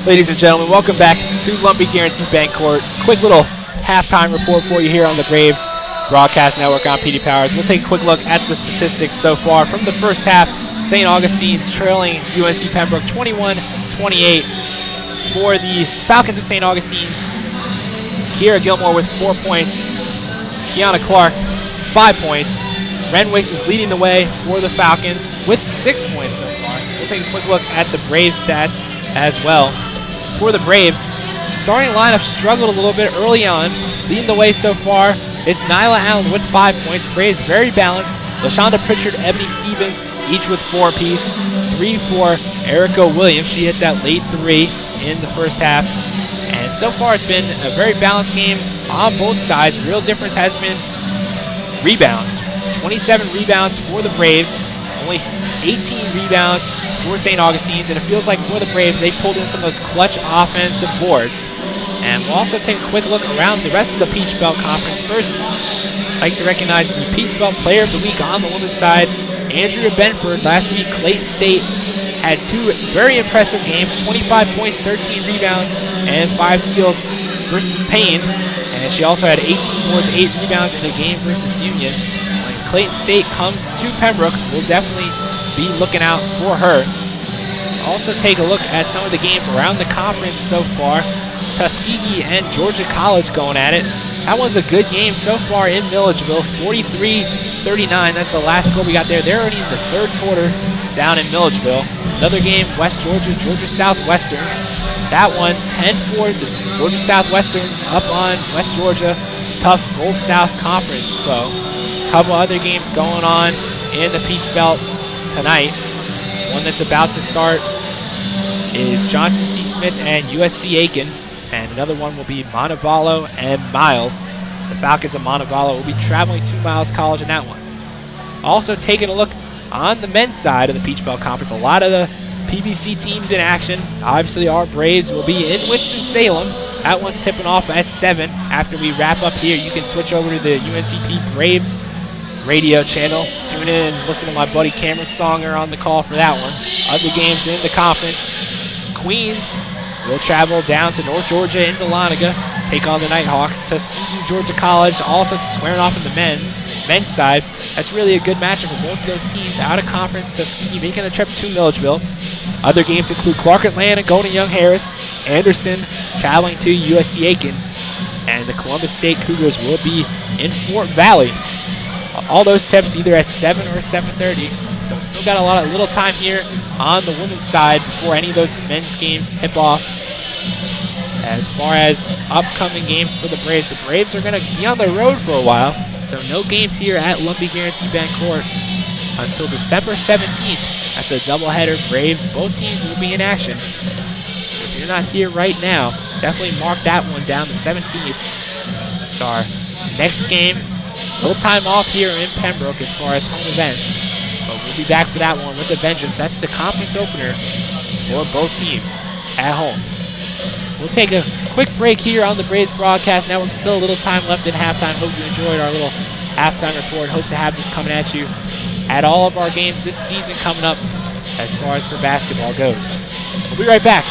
Ladies and gentlemen, welcome back to Lumbee Guaranty Bank Court. Quick little halftime report for you here on the Braves Broadcast Network on PD Powers. We'll take a quick look at the statistics so far from the first half. St. Augustine's trailing UNC Pembroke 21-28. For the Falcons of St. Augustine's, Kiera Gilmore with 4 points. Kiana Clark, 5 points. Renwicks is leading the way for the Falcons with 6 points so far. We'll take a quick look at the Braves stats as well. For the Braves, starting lineup struggled a little bit early on. Leading the way so far is Nyla Allen with 5 points. Braves very balanced. LaShonda Pritchard, Ebony Stevens, each with 4 apiece. 3 for Erica Williams. She hit that late 3 in the first half. And so far it's been a very balanced game on both sides. The real difference has been rebounds. 27 rebounds for the Braves, only 18 rebounds for St. Augustine's, and it feels like for the Braves, they pulled in some of those clutch offensive boards. And we'll also take a quick look around the rest of the Peach Belt Conference. First, I'd like to recognize the Peach Belt Player of the Week on the women's side, Andrea Benford. Last week, Clayton State had 2 very impressive games, 25 points, 13 rebounds, and 5 steals versus Payne. And she also had 18 boards, 8 rebounds in a game versus Union. Clayton State comes to Pembroke, we'll definitely be looking out for her. Also take a look at some of the games around the conference so far. Tuskegee and Georgia College going at it. That was a good game so far in Milledgeville, 43-39. That's the last score we got there. They're already in the third quarter down in Milledgeville. Another game, West Georgia, Georgia Southwestern. That one, 10-4, Georgia Southwestern up on West Georgia. Tough Gulf South Conference foe. Couple other games going on in the Peach Belt tonight. One that's about to start is Johnson C. Smith and USC Aiken, and another one will be Montevallo and Miles. The Falcons of Montevallo will be traveling to Miles College in that one. Also taking a look on the men's side of the Peach Belt Conference, a lot of the PBC teams in action. Obviously our Braves will be in Winston-Salem. That one's tipping off at 7. After we wrap up here, you can switch over to the UNCP Braves radio channel. Tune in and listen to my buddy Cameron Songer on the call for that one. Other games in the conference. Queens will travel down to North Georgia in Dahlonega, take on the Nighthawks. Tuskegee, Georgia College also squaring off in the men's side. That's really a good matchup for both of those teams out of conference. Tuskegee making the trip to Milledgeville. Other games include Clark Atlanta going to Young Harris, Anderson traveling to USC Aiken, and the Columbus State Cougars will be in Fort Valley. All those tips either at 7 or 7:30. So we've still got a little time here on the women's side before any of those men's games tip off. As far as upcoming games for the Braves are going to be on the road for a while. So no games here at Lumbee Guaranty Bank Court until December 17th. That's a doubleheader. Braves, both teams will be in action. If you're not here right now, definitely mark that one down. The 17th. It's our next game. A little time off here in Pembroke as far as home events, but we'll be back for that one with a vengeance. That's the conference opener for both teams at home. We'll take a quick break here on the Braves Broadcast Network. Still a little time left in halftime. Hope you enjoyed our little halftime report. Hope to have this coming at you at all of our games this season coming up as far as for basketball goes. We'll be right back.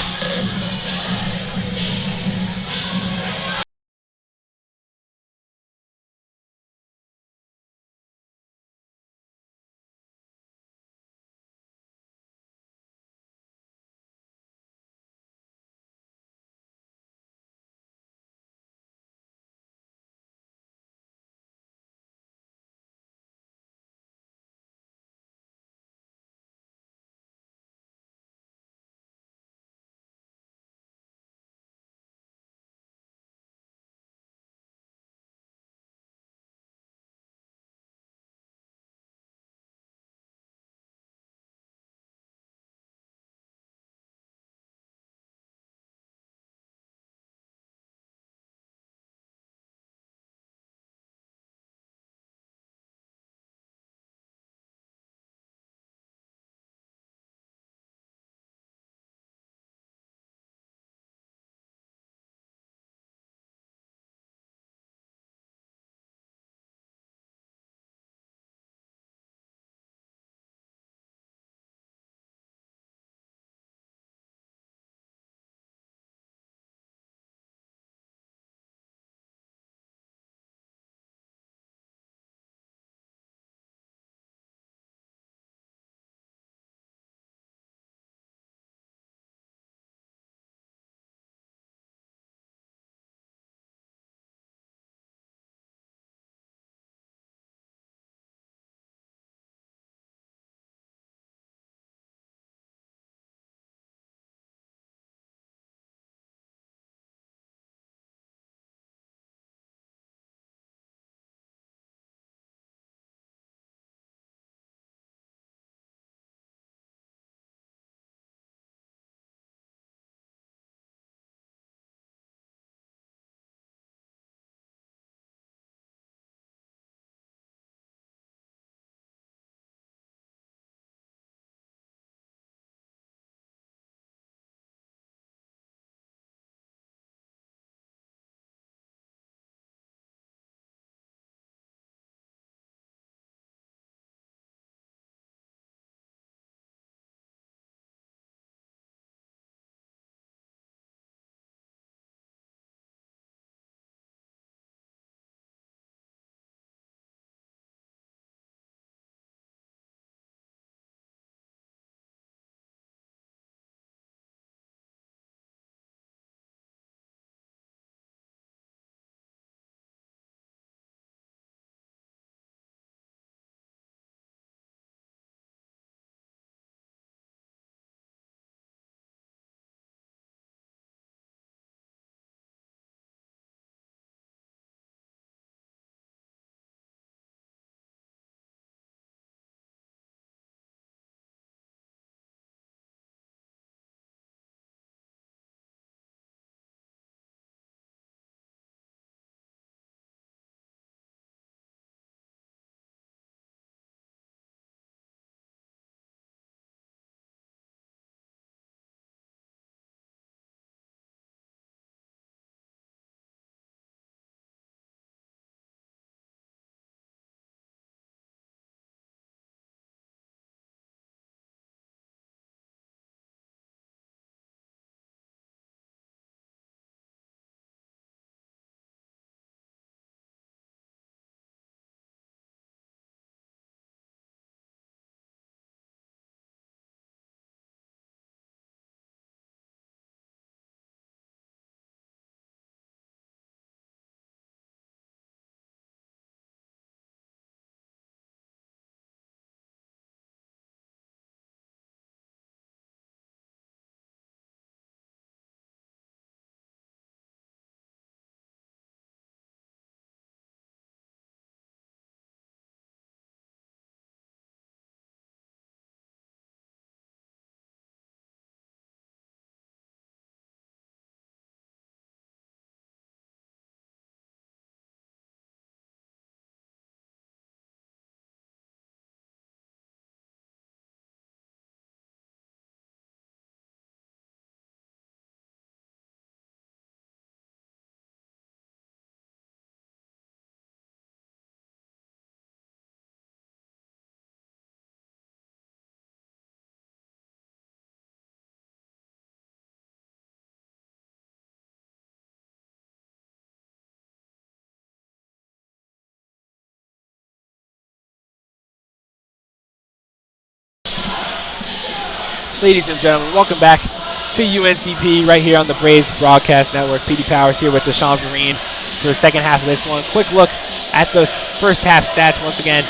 Ladies and gentlemen, welcome back to UNCP right here on the Braves Broadcast Network. PD Powers here with Deshaun Vereen for the second half of this one. Quick look at those first half stats once again.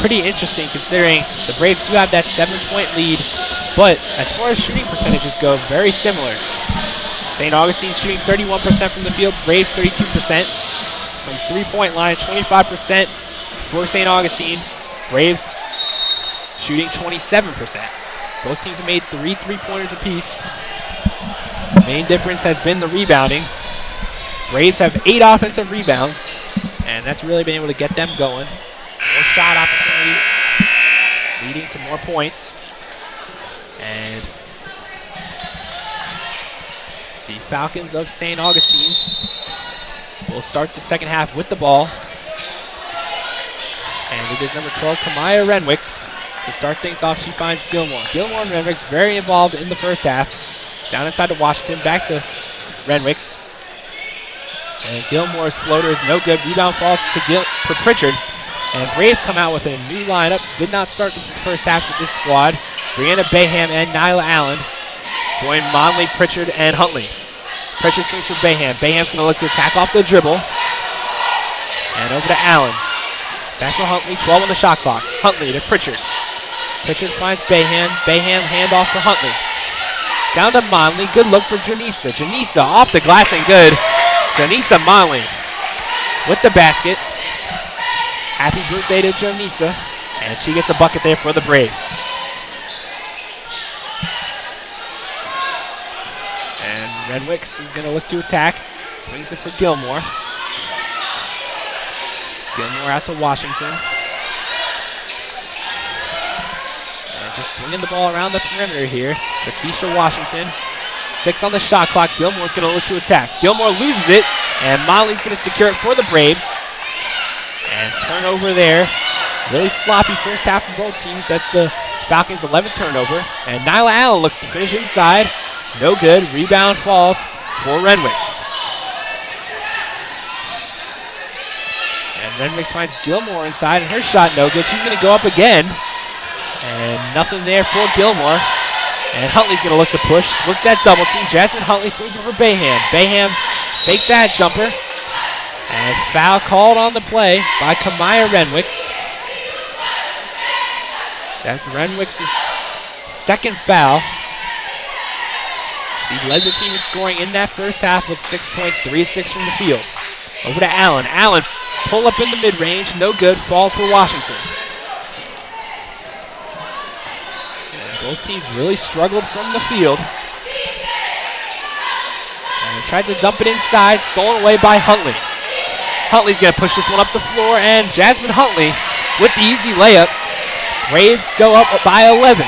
Pretty interesting considering the Braves do have that 7-point lead, but as far as shooting percentages go, very similar. St. Augustine shooting 31% from the field, Braves 32%. From three-point line, 25% for St. Augustine. Braves shooting 27%. Both teams have made 3 3-pointers apiece. Main difference has been the rebounding. Braves have 8 offensive rebounds, and that's really been able to get them going. More shot opportunities, leading to more points. And the Falcons of St. Augustine's will start the second half with the ball. And it is number 12, Kamaya Renwicks. To start things off, she finds Gilmore. Gilmore and Renwicks very involved in the first half. Down inside to Washington, back to Renwicks. And Gilmore's floater is no good. Rebound falls to Pritchard. And Braves come out with a new lineup. Did not start the first half with this squad. Brianna Bayham and Nyla Allen join Monley, Pritchard, and Huntley. Pritchard swings for Bayham. Bayham's going to look to attack off the dribble. And over to Allen. Back for Huntley, 12 on the shot clock. Huntley to Pritchard. Pritchard finds Bayham. Bayham handoff for Huntley. Down to Monley. Good look for Janisa. Janisa off the glass and good. Janisa Monley with the basket. Happy birthday to Janisa. And she gets a bucket there for the Braves. And Renwicks is going to look to attack. Swings it for Gilmore. Gilmore out to Washington. And just swinging the ball around the perimeter here. Shakisha Washington. 6 on the shot clock. Gilmore's going to look to attack. Gilmore loses it, and Monley's going to secure it for the Braves. And turnover there. Really sloppy first half from both teams. That's the Falcons' 11th turnover. And Nyla Allen looks to finish inside. No good. Rebound falls for Renwicks. And Renwicks finds Gilmore inside, and her shot no good. She's going to go up again. And nothing there for Gilmore. And Huntley's going to look to push. Splits that double team. Jasmine Huntley swings it for Bayham. Bayham fakes that jumper. And foul called on the play by Kamaya Renwicks. That's Renwicks' second foul. She led the team in scoring in that first half with 6 points, 3 of 6 from the field. Over to Allen. Allen, pull up in the mid-range, no good, falls for Washington. And both teams really struggled from the field. And tried to dump it inside, stolen away by Huntley. Huntley's going to push this one up the floor, and Jasmine Huntley with the easy layup. Braves go up by 11.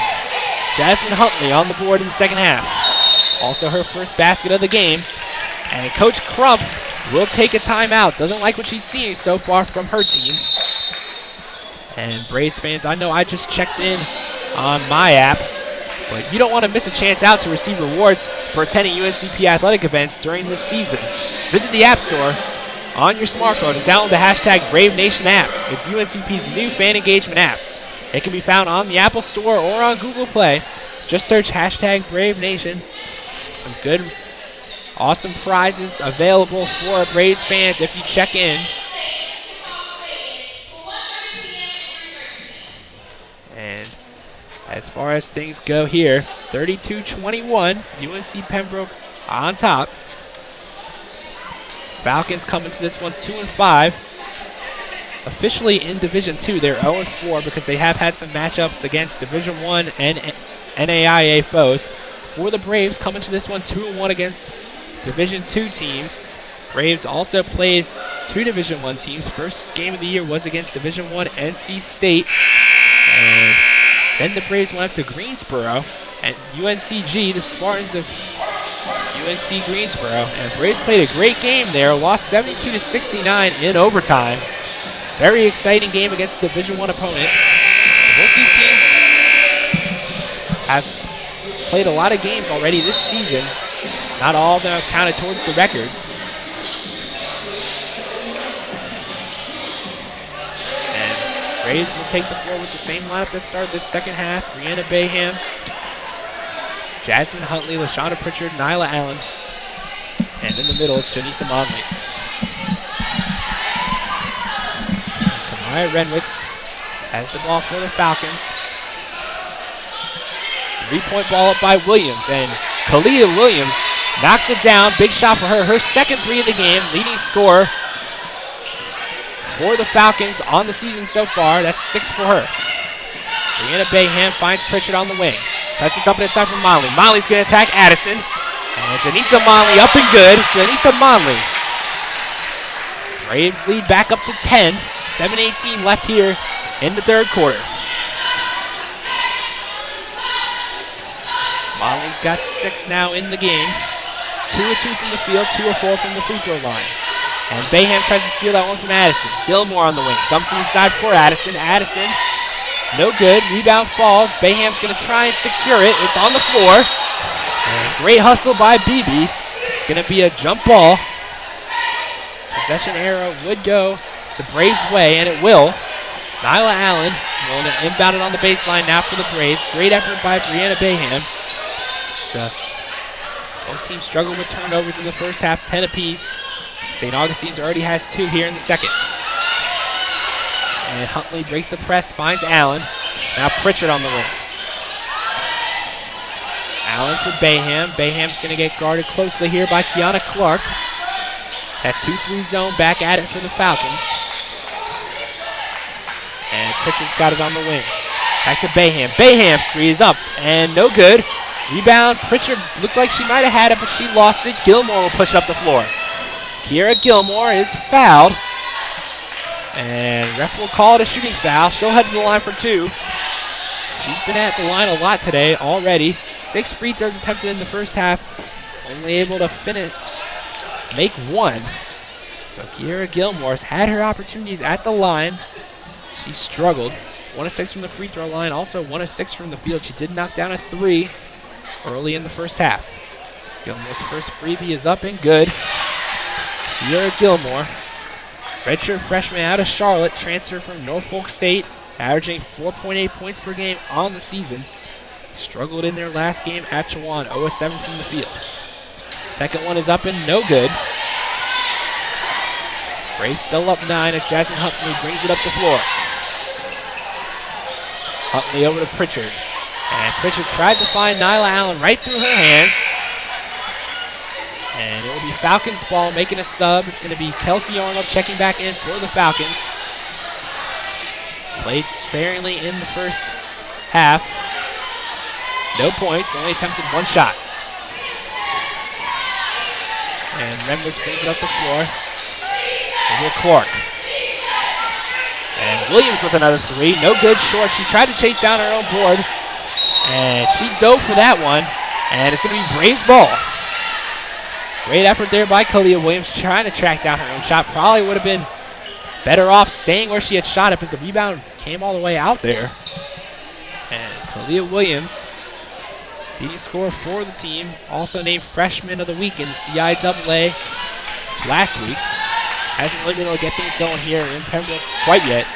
Jasmine Huntley on the board in the second half. Also her first basket of the game. And Coach Crump will take a timeout. Doesn't like what she's seeing so far from her team. And Braves fans, I know I just checked in on my app, but you don't want to miss a chance out to receive rewards for attending UNCP athletic events during this season. Visit the App Store on your smartphone and download the hashtag Brave Nation app. It's UNCP's new fan engagement app. It can be found on the Apple Store or on Google Play. Just search hashtag Brave Nation. Some good, awesome prizes available for Braves fans if you check in. And as far as things go here, 32-21, UNC Pembroke on top. Falcons come into this one 2-5. Officially in Division II, they're 0-4 because they have had some matchups against Division I and NAIA foes. For the Braves, come into this one 2-1 against Division II teams. Braves also played 2 Division I teams. First game of the year was against Division I NC State. And then the Braves went up to Greensboro and UNCG, the Spartans of UNC Greensboro. And Braves played a great game there, lost 72-69 in overtime. Very exciting game against a Division I opponent. Both these teams have played a lot of games already this season. Not all of them have counted towards the records. And Braves will take the floor with the same lineup that started this second half. Brianna Bayham, Jasmine Huntley, LaShonda Pritchard, Nyla Allen. And in the middle, it's Janisa Monley. Kamaya Renwicks has the ball for the Falcons. 3-point ball up by Williams, and Kalia Williams knocks it down. Big shot for her. Her second three of the game, leading scorer for the Falcons on the season so far. That's 6 for her. Brianna Bayham finds Pritchard on the wing. Tries to dump it inside for Monley. Monley's going to attack Addison. And Janisa Monley up and good. Janisa Monley. Braves lead back up to 10. 7:18 left here in the third quarter. Monley's got 6 now in the game. 2 of 2 from the field, 2 of 4 from the free throw line. And Bayham tries to steal that one from Addison. Gilmore on the wing. Dumps it inside for Addison. Addison, no good. Rebound falls. Bayham's going to try and secure it. It's on the floor. And great hustle by BB. It's going to be a jump ball. Possession arrow would go the Braves' way, and it will. Nyla Allen will inbound it on the baseline now for the Braves. Great effort by Brianna Bayham. Both teams struggled with turnovers in the first half, 10 apiece. St. Augustine's already has 2 here in the second. And Huntley breaks the press, finds Allen. Now Pritchard on the wing. Allen for Bayham. Bayham's going to get guarded closely here by Kiana Clark. That 2-3 zone back at it for the Falcons. And Pritchard's got it on the wing. Back to Bayham. Bayham's three is up and no good. Rebound. Pritchard looked like she might have had it, but she lost it. Gilmore will push up the floor. Kiera Gilmore is fouled. And ref will call it a shooting foul. She'll head to the line for 2. She's been at the line a lot today already. 6 free throws attempted in the first half. Only able to make 1. So Kiera Gilmore's had her opportunities at the line. She struggled. 1 of 6 from the free throw line. Also 1 of 6 from the field. She did knock down a 3 early in the first half. Gilmore's first freebie is up and good. Kiera Gilmore, redshirt freshman out of Charlotte, transfer from Norfolk State, averaging 4.8 points per game on the season. Struggled in their last game at Chowan, 0 of 7 from the field. Second one is up and no good. Braves still up 9 as Jasmine Huntley brings it up the floor. Huntley over to Pritchard. And Pritchard tried to find Nyla Allen right through her hands. And it will be Falcons ball making a sub. It's going to be Kelsey Arnold checking back in for the Falcons. Played sparingly in the first half. No points, only attempted 1 shot. And Renwicks brings it up the floor. Over to Clark. And Williams with another 3. No good, short. She tried to chase down her own board. And she dove for that one. And it's going to be Braves ball. Great effort there by Kalia Williams trying to track down her own shot. Probably would have been better off staying where she had shot it because the rebound came all the way out there. And Kalia Williams, leading scorer for the team, also named Freshman of the Week in the CIAA last week. Hasn't really been able to get things going here in Pembroke quite yet.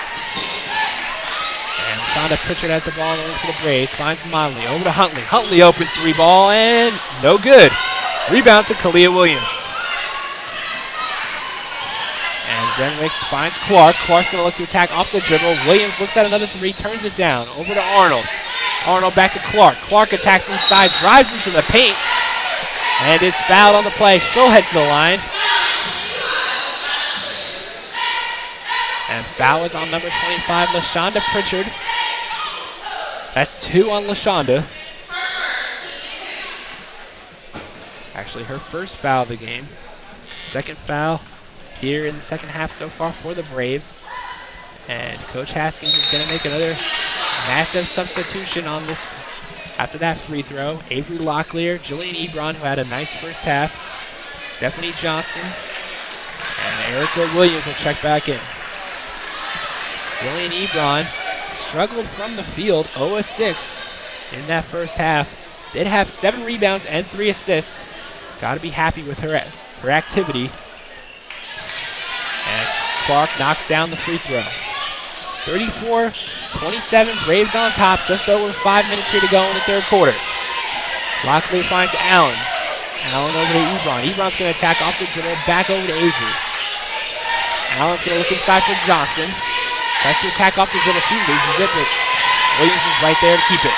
And Shonda Pritchard has the ball in for the Braves. Finds Monley over to Huntley. Huntley open 3 ball and no good. Rebound to Kalia Williams. And Renwicks finds Clark. Clark's going to look to attack off the dribble. Williams looks at another 3, turns it down. Over to Arnold. Arnold back to Clark. Clark attacks inside, drives into the paint, and is fouled on the play. She'll head to the line. And foul is on number 25, LaShonda Pritchard. That's 2 on LaShonda. Actually, her first foul of the game. Second foul here in the second half so far for the Braves. And Coach Haskins is going to make another massive substitution on this after that free throw. Avery Locklear, Jillian Ebron, who had a nice first half. Stephanie Johnson. And Erica Williams will check back in. Jillian Ebron struggled from the field, 0 of 6 in that first half. Did have 7 rebounds and 3 assists. Got to be happy with her activity. And Clark knocks down the free throw. 34-27, Braves on top. Just over 5 minutes here to go in the third quarter. Locklear finds Allen. Allen over to Ebron. Ebron's going to attack off the dribble, back over to Avery. Allen's going to look inside for Johnson. Tries to attack off the dribble. She loses it, but Williams is right there to keep it.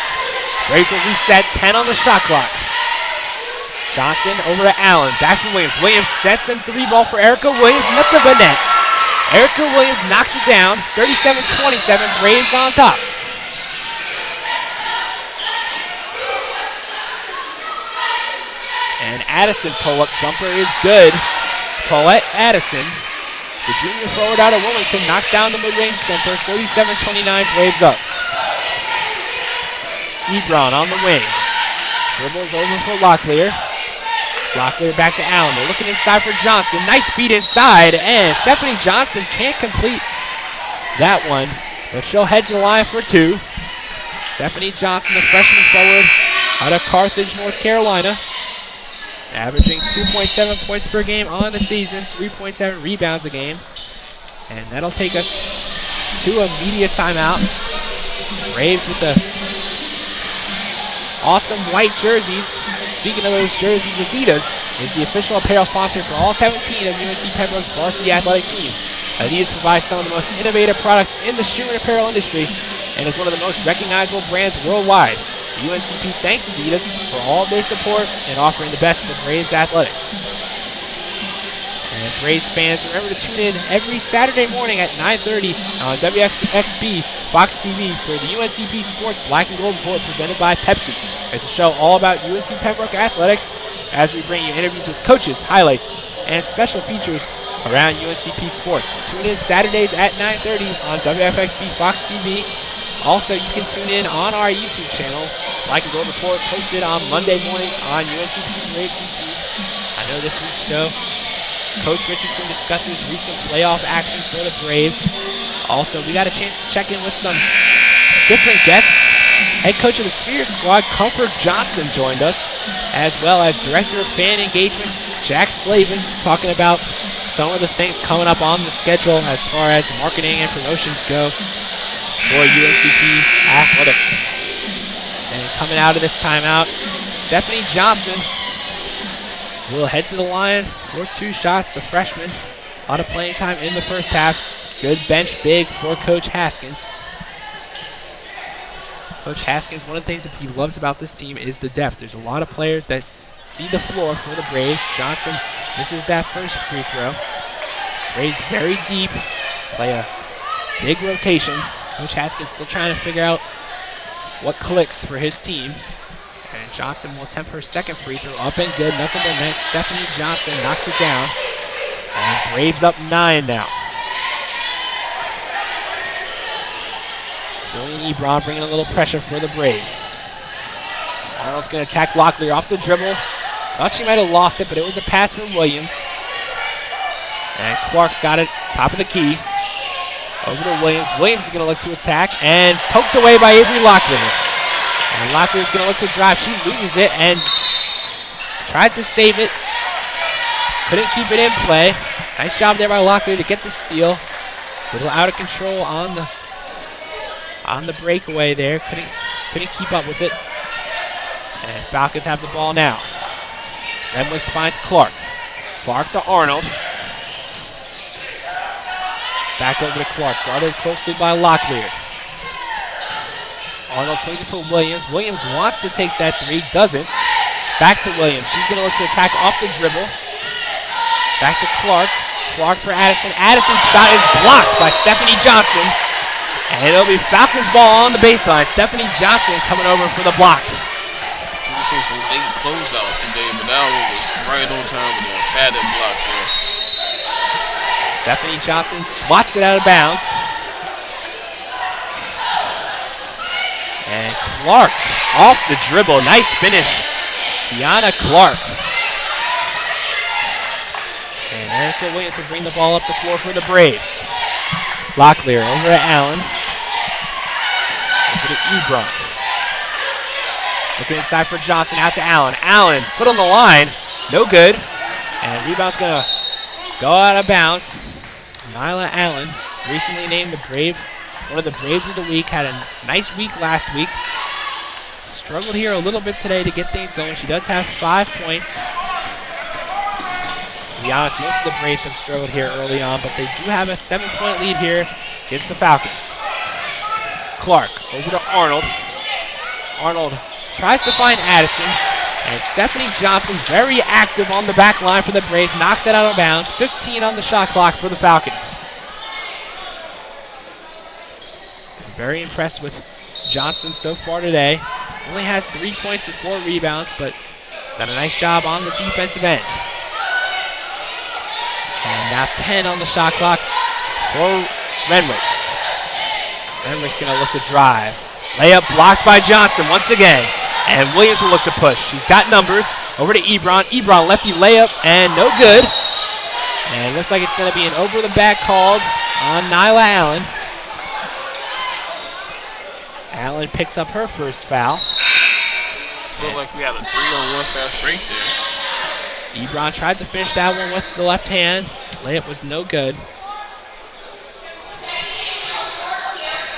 Braves will reset, 10 on the shot clock. Johnson over to Allen, back from Williams. Williams sets and 3-ball for Erica Williams, nothing but net. Erica Williams knocks it down, 37-27, Braves on top. And Addison pull-up jumper is good. Paulette Addison, the junior forward out of Wilmington, knocks down the mid-range jumper, 37-29, Braves up. Ebron on the wing. Dribbles over for Locklear. Locklear back to Allen. They're looking inside for Johnson. Nice feed inside, and Stephanie Johnson can't complete that one, but she'll head to the line for two. Stephanie Johnson, the freshman forward out of Carthage, North Carolina, averaging 2.7 points per game on the season, 3.7 rebounds a game. And that'll take us to a media timeout. Braves with the awesome white jerseys. Speaking of those jerseys, Adidas is the official apparel sponsor for all 17 of UNC Pembroke's varsity athletic teams. Adidas provides some of the most innovative products in the shoe and apparel industry and is one of the most recognizable brands worldwide. UNCP thanks Adidas for all of their support and offering the best for Braves athletics. And Braves fans, remember to tune in every Saturday morning at 9:30 on WXXB Fox TV for the UNCP Sports Black and Gold Report presented by Pepsi. It's a show all about UNC Pembroke athletics as we bring you interviews with coaches, highlights, and special features around UNCP sports. Tune in Saturdays at 9:30 on WFXB Fox TV. Also, you can tune in on our YouTube channel, Black and Gold Report, posted on Monday mornings on UNCP Braves YouTube. I know this week's show, Coach Richardson discusses recent playoff action for the Braves. Also, we got a chance to check in with some different guests. Head coach of the Spirit Squad, Comfort Johnson, joined us, as well as Director of Fan Engagement, Jack Slavin, talking about some of the things coming up on the schedule as far as marketing and promotions go for UNCP athletics. And coming out of this timeout, Stephanie Johnson will head to the line for two shots. The freshman, a lot of playing time in the first half. Good bench big for Coach Haskins. Coach Haskins, one of the things that he loves about this team is the depth. There's a lot of players that see the floor for the Braves. Johnson misses that first free throw. Braves very deep, play a big rotation. Coach Haskins still trying to figure out what clicks for his team. And Johnson will attempt her second free throw. Up and good, nothing but net. Stephanie Johnson knocks it down. And Braves up 9 now. Jillian Ebron bringing a little pressure for the Braves. Arnold's going to attack Locklear off the dribble. Thought she might have lost it, but it was a pass from Williams. And Clark's got it, top of the key. Over to Williams. Williams is going to look to attack and poked away by Avery Locklear. And Locklear's going to look to drive. She loses it and tried to save it. Couldn't keep it in play. Nice job there by Locklear to get the steal. A little out of control on the breakaway there. Couldn't keep up with it. And Falcons have the ball now. Redwicks finds Clark. Clark to Arnold. Back over to Clark. Guarded closely by Locklear. Arnold swings it for Williams. Williams wants to take that three, doesn't. Back to Williams. She's going to look to attack off the dribble. Back to Clark. Clark for Addison. Addison's shot is blocked by Stephanie Johnson. And it'll be Falcons ball on the baseline. Stephanie Johnson coming over for the block. We've seen some late closeouts today, but that one was right on time with a fatted block there. Stephanie Johnson swats it out of bounds. And Clark off the dribble. Nice finish. Kiana Clark. And Erica Williams will bring the ball up the floor for the Braves. Locklear over to Allen. Over to Ebron. Looking inside for Johnson. Out to Allen. Allen, foot on the line. No good. And rebound's going to go out of bounds. Nyla Allen, recently named one of the Braves of the Week, had a nice week last week. struggled here a little bit today to get things going. She does have 5 points. To be honest, most of the Braves have struggled here early on, but they do have a 7-point lead here against the Falcons. Clark over to Arnold. Arnold tries to find Addison, and Stephanie Johnson, very active on the back line for the Braves, knocks it out of bounds. 15 on the shot clock for the Falcons. I'm very impressed with Johnson so far today. Only has 3 points and 4 rebounds, but done a nice job on the defensive end. And now 10 on the shot clock for Renwicks. Renwicks going to look to drive. Layup blocked by Johnson once again. And Williams will look to push. She's got numbers. Over to Ebron. Ebron lefty layup and no good. And it looks like it's going to be an over the back called on Nyla Allen. Allen picks up her first foul. Looked like we had a 3-on-1 fast break there. Ebron tried to finish that one with the left hand. Layup was no good.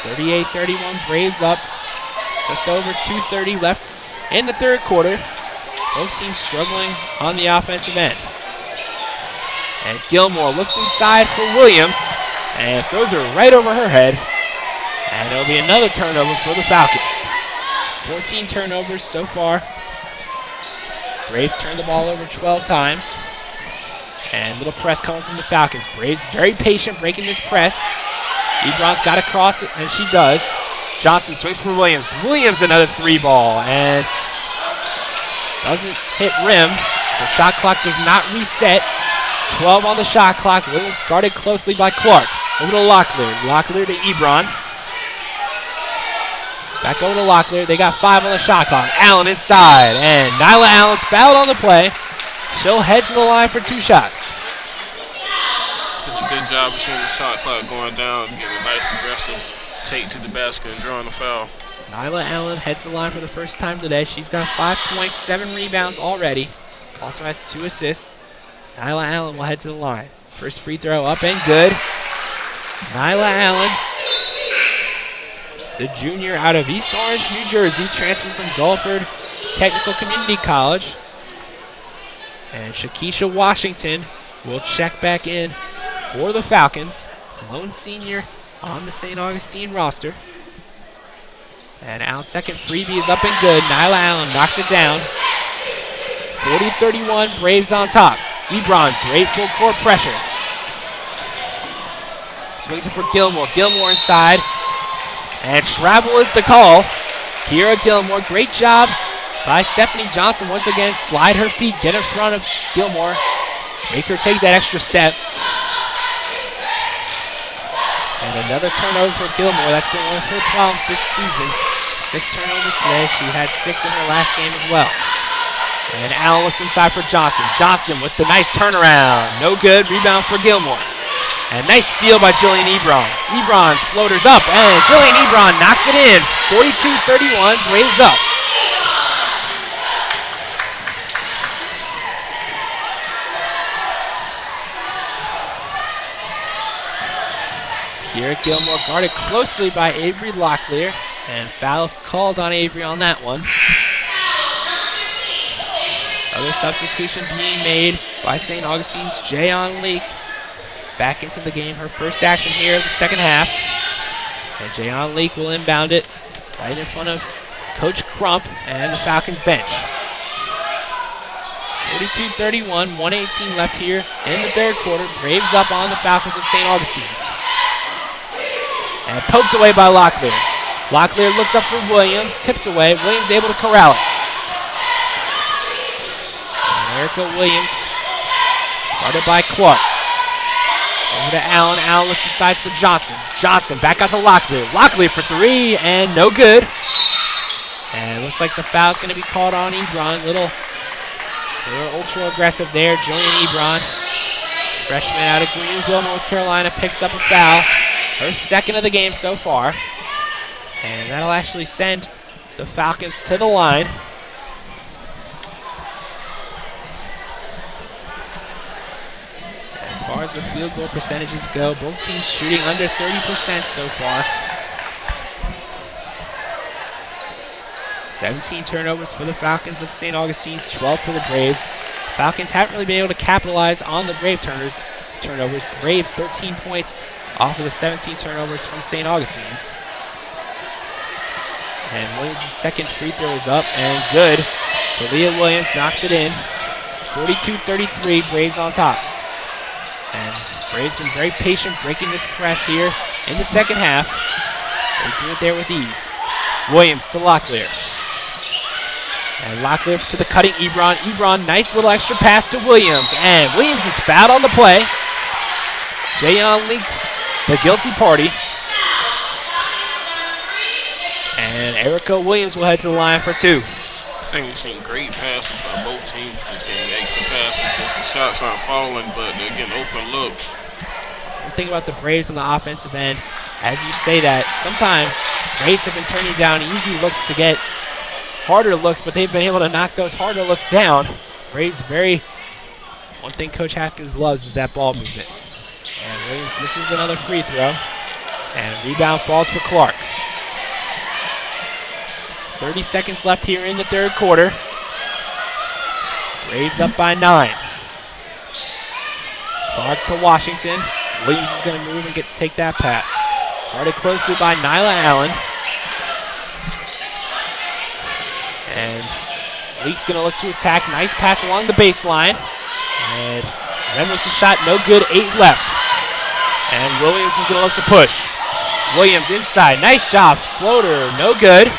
38-31, Braves up. Just over 2:30 left in the third quarter. Both teams struggling on the offensive end. And Gilmore looks inside for Williams and throws her right over her head. And it'll be another turnover for the Falcons. 14 turnovers so far. Braves turned the ball over 12 times. And little press coming from the Falcons. Braves very patient breaking this press. Ebron's got to cross it, and she does. Johnson swings for Williams. Williams another 3-ball, and doesn't hit rim. So shot clock does not reset. 12 on the shot clock. Williams guarded closely by Clark. Over to Locklear. Locklear to Ebron. Back over to Locklear. They got 5 on the shot clock. Allen inside, and Nyla Allen's fouled on the play. She'll head to the line for 2 shots. Good job of seeing the shot clock going down, getting a nice aggressive take to the basket and drawing the foul. Nyla Allen heads to the line for the first time today. She's got 5 points, 7 rebounds already. Also has 2 assists. Nyla Allen will head to the line. First free throw up and good. Nyla Allen, the junior out of East Orange, New Jersey, transferred from Guilford Technical Community College. And Shakisha Washington will check back in for the Falcons. Lone senior on the St. Augustine roster. And Allen's second freebie is up and good. Nyla Allen knocks it down. 40-31, Braves on top. Ebron, great full court pressure. Swings it for Gilmore. Gilmore inside. And travel is the call. Kira Gilmore, great job by Stephanie Johnson. Once again, slide her feet, get in front of Gilmore. Make her take that extra step. And another turnover for Gilmore. That's been one of her problems this season. 6 turnovers today. She had 6 in her last game as well. And Allen looks inside for Johnson. Johnson with the nice turnaround. No good. Rebound for Gilmore. And nice steal by Jillian Ebron. Ebron's floater's up, and Jillian Ebron knocks it in. 42-31, Braves up. Kira Gilmore guarded closely by Avery Locklear, and fouls called on Avery on that one. Other substitution being made by St. Augustine's Jayon Leak. Back into the game, her first action here of the second half. And Jayon Leak will inbound it right in front of Coach Crump and the Falcons bench. 42-31, 1:18 left here in the third quarter. Braves up on the Falcons of St. Augustine's. And poked away by Locklear. Locklear looks up for Williams, tipped away. Williams able to corral it. And Erica Williams, guarded by Clark. Over to Allen. Allen looks inside for Johnson. Johnson back out to Locklear. Locklear for 3 and no good. And it looks like the foul's going to be called on Ebron. Little ultra aggressive there. Jillian Ebron, freshman out of Greenville, North Carolina, picks up a foul. Her second of the game so far. And that'll actually send the Falcons to the line. As far as the field goal percentages go, both teams shooting under 30% so far. 17 turnovers for the Falcons of St. Augustine's, 12 for the Braves. Falcons haven't really been able to capitalize on the Brave turnovers. Braves 13 points off of the 17 turnovers from St. Augustine's. And Williams' second free throw is up and good. Kalia Williams knocks it in. 42-33, Braves on top. And Braves been very patient breaking this press here in the second half. They do it there with ease. Williams to Locklear. And Locklear to the cutting Ebron. Ebron, nice little extra pass to Williams. And Williams is fouled on the play. Jayon Link, the guilty party. And Erica Williams will head to the line for two. I think we've seen great passes by both teams this game. Extra passes since the shots aren't falling, but they're getting open looks. One thing about the Braves on the offensive end, as you say that, sometimes Braves have been turning down easy looks to get harder looks, but they've been able to knock those harder looks down. Braves one thing Coach Haskins loves is that ball movement. And Williams misses another free throw. And rebound falls for Clark. 30 seconds left here in the third quarter. Braves up by 9. Clark to Washington. Williams is going to move and take that pass. Guarded closely by Nyla Allen. And Leake's going to look to attack. Nice pass along the baseline. And Renwick's a shot, no good, 8 left. And Williams is going to look to push. Williams inside, nice job. Floater, no good.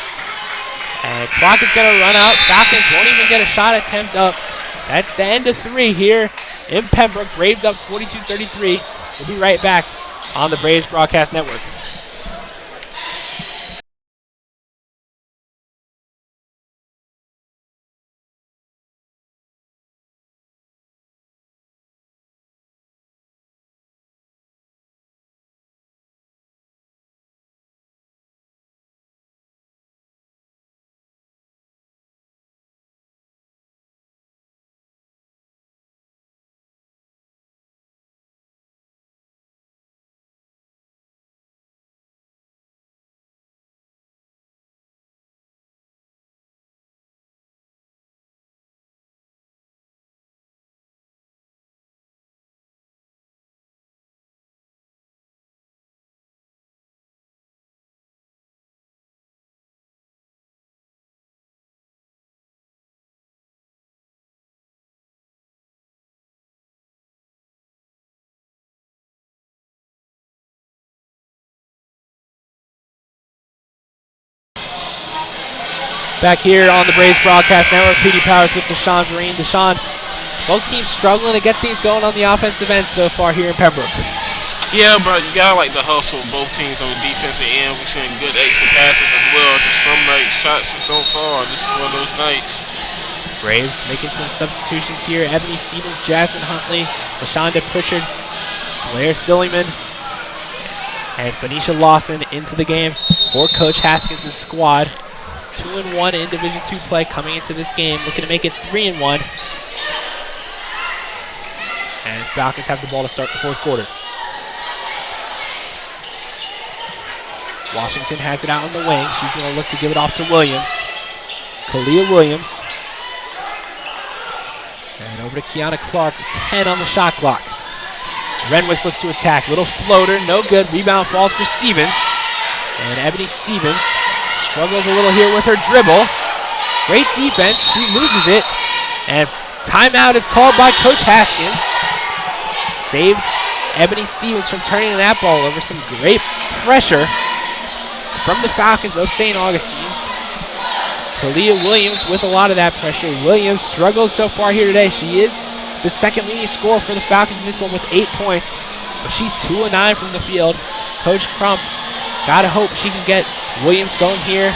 And clock is going to run out. Falcons won't even get a shot attempt up. That's the end of 3 here in Pembroke. Braves up 42-33. We'll be right back on the Braves Broadcast Network. Back here on the Braves Broadcast Network, PD Powers with Deshaun Vereen. Deshaun, both teams struggling to get things going on the offensive end so far here in Pembroke. Yeah, but you gotta like the hustle. Both teams on the defensive end. We're seeing good extra passes as well. Just some nights shots just don't fall. This is one of those nights. Braves making some substitutions here. Ebony Stevens, Jasmine Huntley, LaShonda Pritchard, Blair Silliman, and Phoenicia Lawson into the game for Coach Haskins' squad. 2-1 in Division II play coming into this game, looking to make it 3-1. And Falcons have the ball to start the fourth quarter. Washington has it out on the wing. She's going to look to give it off to Williams. Kalia Williams. And over to Kiana Clark, 10 on the shot clock. Renwicks looks to attack. Little floater, no good. Rebound falls for Stevens. And Ebony Stevens struggles a little here with her dribble. Great defense. She loses it. And timeout is called by Coach Haskins. Saves Ebony Stevens from turning that ball over. Some great pressure from the Falcons of St. Augustine's. Kalia Williams with a lot of that pressure. Williams struggled so far here today. She is the second leading scorer for the Falcons in this one with 8 points. But she's 2 of 9 from the field. Coach Crump gotta hope she can get Williams going here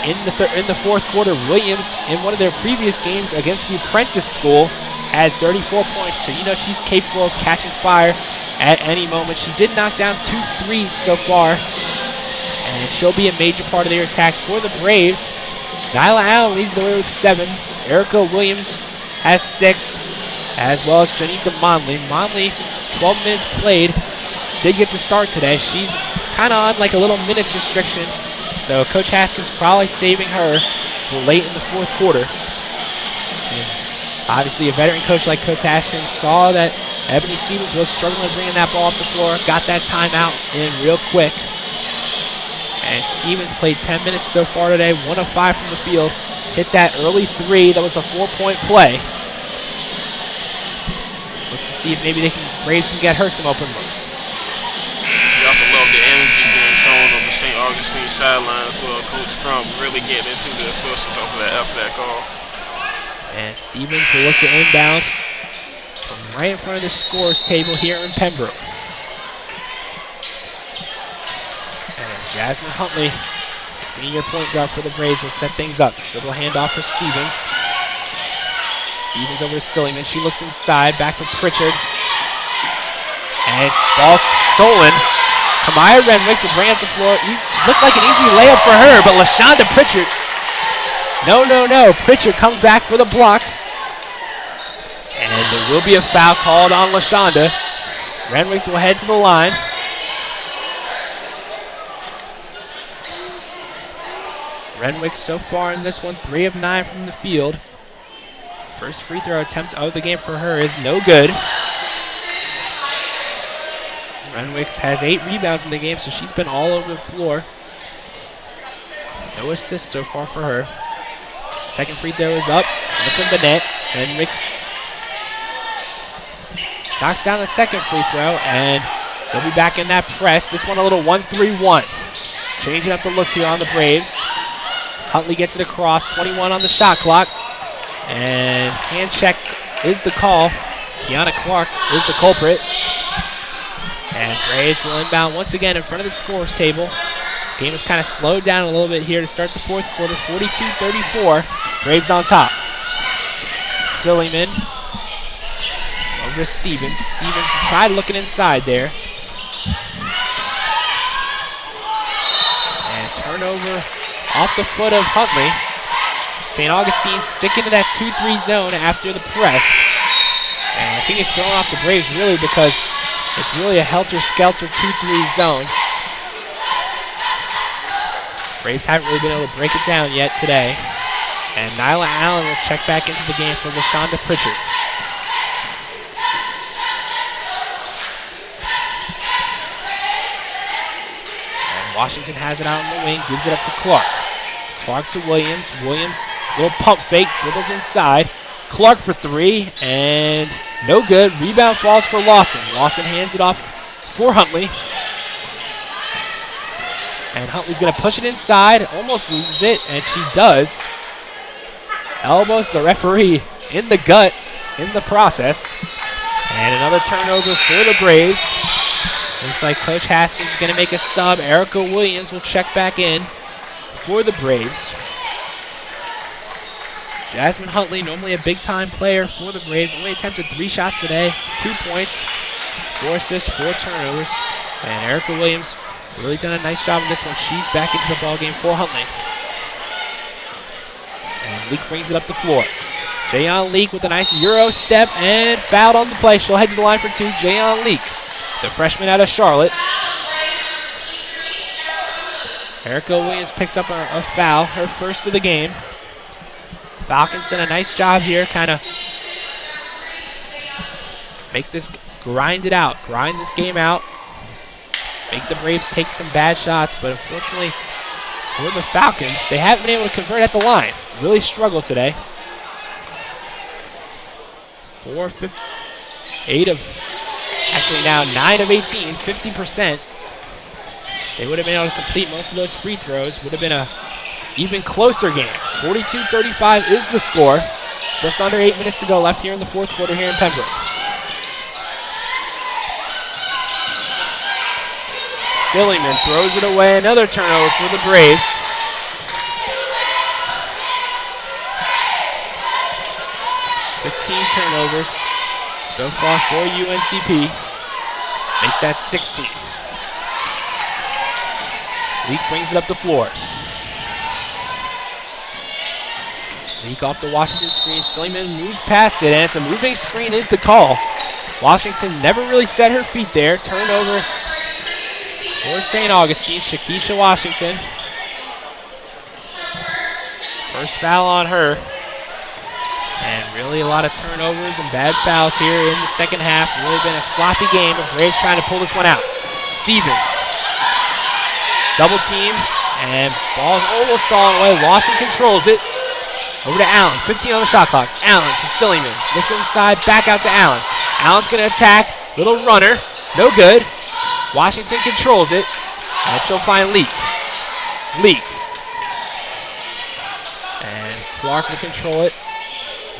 in the fourth quarter. Williams, in one of their previous games against the Apprentice School, had 34 points. So you know she's capable of catching fire at any moment. She did knock down 2 threes so far. And she'll be a major part of their attack for the Braves. Nyla Allen leads the way with 7. Erica Williams has 6, as well as Janisa Monley. Monley, 12 minutes played, did get the start today. She's kind of on like a little minutes restriction, so Coach Haskins probably saving her for late in the fourth quarter. And obviously, a veteran coach like Coach Ashton saw that Ebony Stevens was struggling bringing that ball up the floor, got that timeout in real quick. And Stevens played 10 minutes so far today, 1 of 5 from the field. Hit that early three. That was a 4-point play. Look to see if maybe Braves can get her some open looks. You have to love the energy being shown on the St. Augustine sideline as well. Coach Crump really getting into the officials after that call. And Stevens will look to inbound from right in front of the scores table here in Pembroke. And Jasmine Huntley, senior point guard for the Braves, will set things up. Little handoff for Stevens. Stevens over to Silliman. She looks inside, back for Pritchard. And ball stolen. Kamaya Renwicks will bring up the floor. Looked like an easy layup for her, but LaShonda Pritchard. No. Pritchard comes back for the block. And there will be a foul called on LaShonda. Renwicks will head to the line. Renwicks so far in this one, 3 of 9 from the field. First free throw attempt of the game for her is no good. Renwicks has 8 rebounds in the game, so she's been all over the floor. No assists so far for her. Second free throw is up, looking the net. Renwicks knocks down the second free throw, and they'll be back in that press. This one a little 1-3-1. Changing up the looks here on the Braves. Huntley gets it across, 21 on the shot clock. And hand check is the call. Kiana Clark is the culprit. And Braves will inbound once again in front of the scores table. Game has kind of slowed down a little bit here to start the fourth quarter. 42-34. Braves on top. Silliman over to Stevens. Stevens tried looking inside there. And turnover off the foot of Huntley. St. Augustine sticking to that 2-3 zone after the press. And I think it's throwing off the Braves really because it's really a helter-skelter 2-3 zone. Braves haven't really been able to break it down yet today. And Nyla Allen will check back into the game for LaShonda Pritchard. And Washington has it out on the wing, gives it up to Clark. Clark to Williams. Williams, little pump fake, dribbles inside. Clark for 3, and no good. Rebound falls for Lawson. Lawson hands it off for Huntley. And Huntley's going to push it inside, almost loses it, and she does. Elbows the referee in the gut in the process. And another turnover for the Braves. Looks like Coach Haskins is going to make a sub. Erica Williams will check back in for the Braves. Jasmine Huntley, normally a big-time player for the Braves, only attempted 3 shots today, 2 points, 4 assists, 4 turnovers. And Erica Williams really done a nice job in this one. She's back into the ballgame for Huntley. And Leak brings it up the floor. Jayon Leak with a nice Euro step and fouled on the play. She'll head to the line for 2. Jayon Leak, the freshman out of Charlotte. Erica Williams picks up a foul, her first of the game. Falcons done a nice job here, kind of make this, grind this game out. Make the Braves take some bad shots, but unfortunately for the Falcons, they haven't been able to convert at the line. Really struggled today. 9 of 18, 50%. They would have been able to complete most of those free throws. Would have been a even closer game. 42-35 is the score. Just under 8 minutes to go left here in the fourth quarter here in Pembroke. Silliman throws it away. Another turnover for the Braves. Turnovers so far for UNCP. Make that 16. Leak brings it up the floor. Leak off the Washington screen. Silliman moves past it, and it's a moving screen is the call. Washington never really set her feet there. Turnover for St. Augustine. Shakisha Washington. First foul on her. And really a lot of turnovers and bad fouls here in the second half. Really been a sloppy game. The Braves trying to pull this one out. Stevens. Double team. And ball's almost falling away. Lawson controls it. Over to Allen. 15 on the shot clock. Allen to Silliman. This inside. Back out to Allen. Allen's going to attack. Little runner. No good. Washington controls it. And she'll find Leak. Leak. And Clark will control it.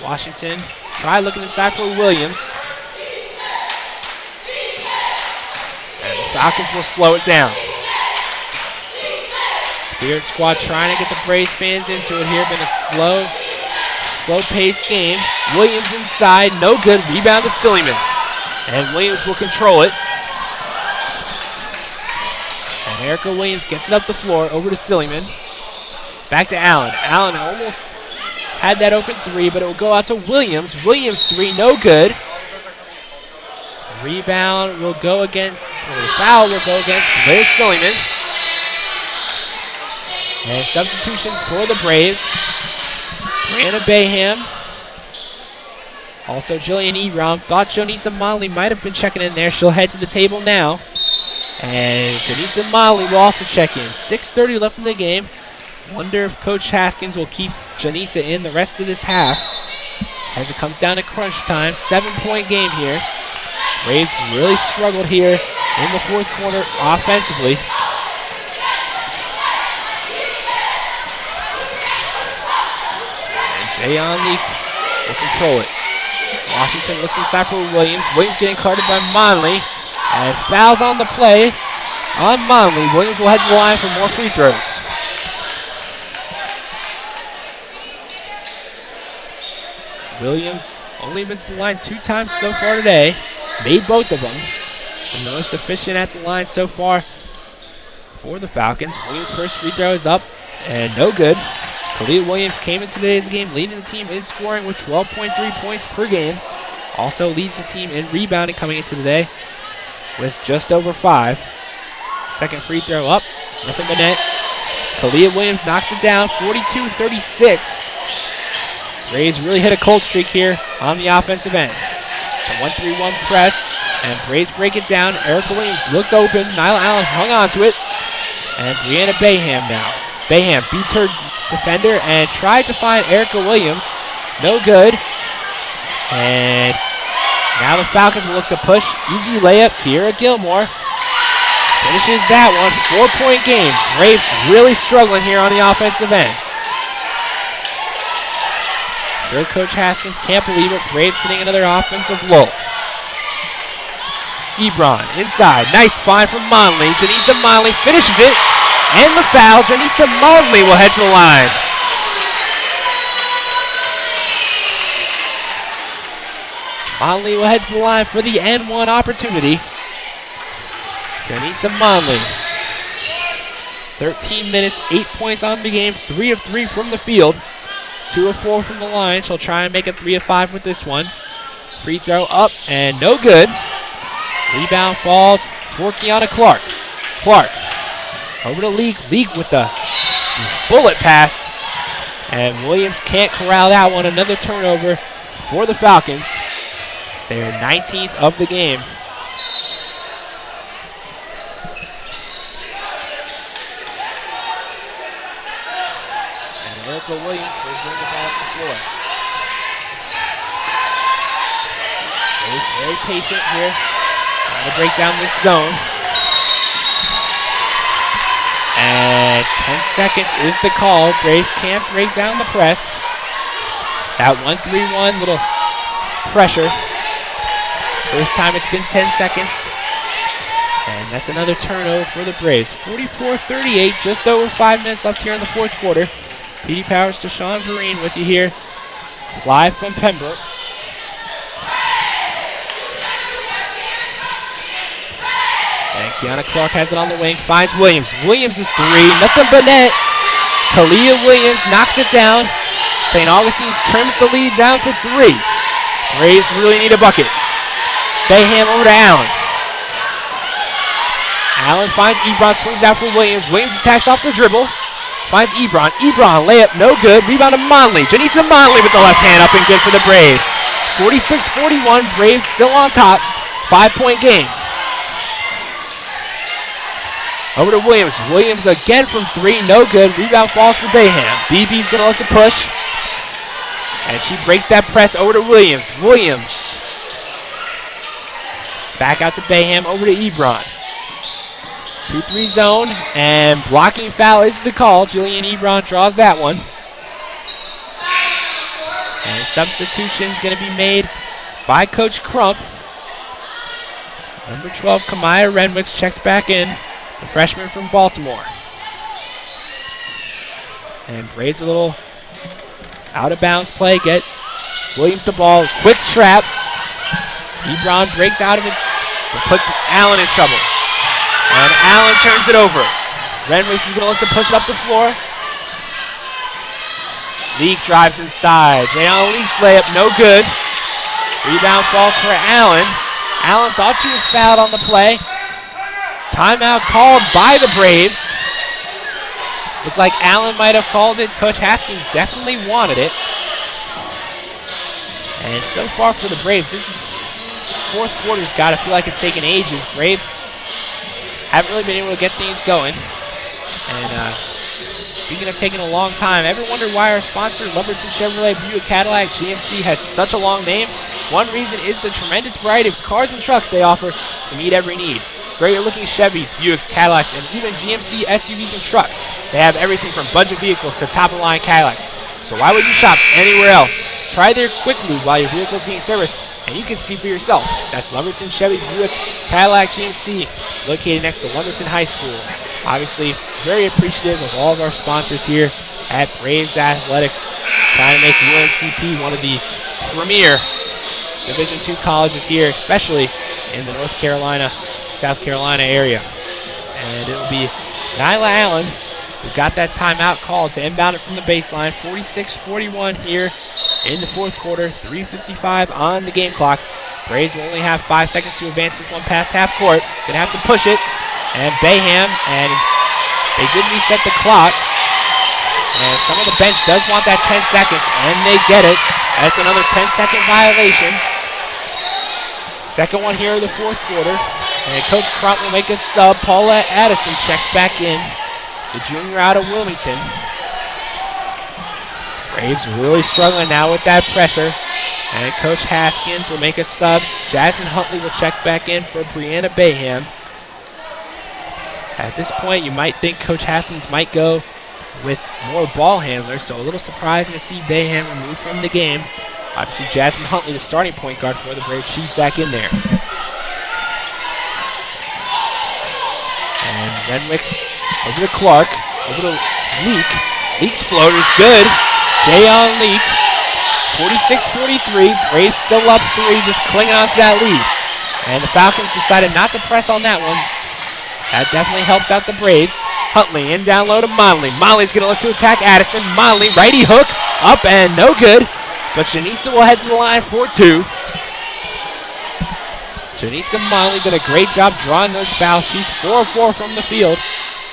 Washington try looking inside for Williams. And the Falcons will slow it down. Spirit Squad trying to get the Braves fans into it here. Been a slow-paced game. Williams inside, no good. Rebound to Silliman. And Williams will control it. And Erica Williams gets it up the floor, over to Silliman. Back to Allen. Allen almost had that open three, but it will go out to Williams. Williams three, no good. Rebound will go against, or the foul will go against Liz Silliman. And substitutions for the Braves. Brianna Bayham. Also Jillian Ebron. Thought Jonisa Molly might have been checking in there. She'll head to the table now. And Janisa Molly will also check in. 6:30 left in the game. Wonder if Coach Haskins will keep Janisa in the rest of this half as it comes down to crunch time. 7-point game here. Braves really struggled here in the fourth quarter offensively. And Jayon Leak will control it. Washington looks inside for Williams. Williams getting carded by Monley. And fouls on the play on Monley. Williams will head to the line for more free throws. Williams only been to the line 2 times so far today. Made both of them. The most efficient at the line so far for the Falcons. Williams' first free throw is up and no good. Kalia Williams came into today's game leading the team in scoring with 12.3 points per game. Also leads the team in rebounding coming into today with just over 5. Second free throw up. Nothing but net. Kalia Williams knocks it down 42-36. Braves really hit a cold streak here on the offensive end. The 1-3-1 press, and Braves break it down. Erica Williams looked open. Nyla Allen hung on to it. And Brianna Bayham now. Bayham beats her defender and tried to find Erica Williams. No good. And now the Falcons will look to push. Easy layup. Kiera Gilmore finishes that one. 4-point game. Braves really struggling here on the offensive end. Sure, Coach Haskins can't believe it. Braves hitting another offensive lull. Ebron inside. Nice find from Monley. Janisa Monley finishes it. And the foul. Janisa Monley will head to the line. Monley will head to the line for the N1 opportunity. Janisa Monley. 13 minutes, 8 points on the game. 3 of 3 from the field. 2 of 4 from the line. She'll try and make it 3 of 5 with this one. Free throw up and no good. Rebound falls for Kiana Clark. Clark over to Leak. Leak with the bullet pass. And Williams can't corral that one. Another turnover for the Falcons. It's their 19th of the game. Erica Williams will bring the ball up the floor. Very patient here. Trying to break down this zone. And 10 seconds is the call. Braves can't break down the press. That 1-3-1 little pressure. First time it's been 10 seconds. And that's another turnover for the Braves. 44-38, just over 5 minutes left here in the fourth quarter. PD Powers to Sean Vereen with you here, live from Pembroke. And Kiana Clark has it on the wing, finds Williams. Williams is 3, nothing but net. Kalia Williams knocks it down. St. Augustine's trims the lead down to 3. Braves really need a bucket. Bayham over to Allen. Allen finds Ebron, swings down for Williams. Williams attacks off the dribble. Finds Ebron. Ebron, layup, no good. Rebound to Monley. Janisa Monley with the left hand up and good for the Braves. 46-41, Braves still on top. 5-point game. Over to Williams. Williams again from 3, no good. Rebound falls for Bayham. BB's going to look to push. And she breaks that press over to Williams. Williams. Back out to Bayham, over to Ebron. 2-3 zone, and blocking foul is the call. Julian Ebron draws that one. And substitution's going to be made by Coach Crump. Number 12, Kamaya Renwicks checks back in, the freshman from Baltimore. And Braves a little out-of-bounds play. Get Williams the ball. Quick trap. Ebron breaks out of it, but puts Allen in trouble. And Allen turns it over. Renwicks is going to look to push it up the floor. Leak drives inside. Jayon Leak's layup, no good. Rebound falls for Allen. Allen thought she was fouled on the play. Timeout called by the Braves. Looked like Allen might have called it. Coach Haskins definitely wanted it. And so far for the Braves, this is fourth quarter's got to feel like it's taken ages. Braves haven't really been able to get things going. And speaking of taking a long time, ever wondered why our sponsor, Lumberton Chevrolet Buick Cadillac GMC, has such a long name? One reason is the tremendous variety of cars and trucks they offer to meet every need. Great looking Chevys, Buicks, Cadillacs, and even GMC SUVs and trucks. They have everything from budget vehicles to top of the line Cadillacs. So why would you shop anywhere else? Try their quick lube while your vehicle is being serviced, and you can see for yourself. That's Lumberton Chevy Buick Cadillac GMC, located next to Lumberton High School. Obviously, very appreciative of all of our sponsors here at Braves Athletics, trying to make UNCP one of the premier Division II colleges here, especially in the North Carolina, South Carolina area. And it will be Nyla Allen who got that timeout called to inbound it from the baseline. 46-41 here in the fourth quarter, 3:55 on the game clock. Braves will only have 5 seconds to advance this one past half court. Gonna have to push it. And Bayham, and they did reset the clock. And some of the bench does want that 10 seconds, and they get it. That's another 10-second violation. Second one here in the fourth quarter. And Coach Crump will make a sub. Paula Addison checks back in, the junior out of Wilmington. Braves really struggling now with that pressure. And Coach Haskins will make a sub. Jasmine Huntley will check back in for Brianna Bayham. At this point, you might think Coach Haskins might go with more ball handlers, so a little surprising to see Bayham removed from the game. Obviously, Jasmine Huntley, the starting point guard for the Braves, she's back in there. And Renwicks over to Clark, over to Leak. Leak's floater's good. Jayon Leak, 46-43. Braves still up 3, just clinging on to that lead. And the Falcons decided not to press on that one. That definitely helps out the Braves. Huntley in down low to Monley. Monley's going to look to attack Addison. Monley, righty hook, up and no good. But Janisa will head to the line for 2. Janisa Monley did a great job drawing those fouls. She's 4 of 4 from the field,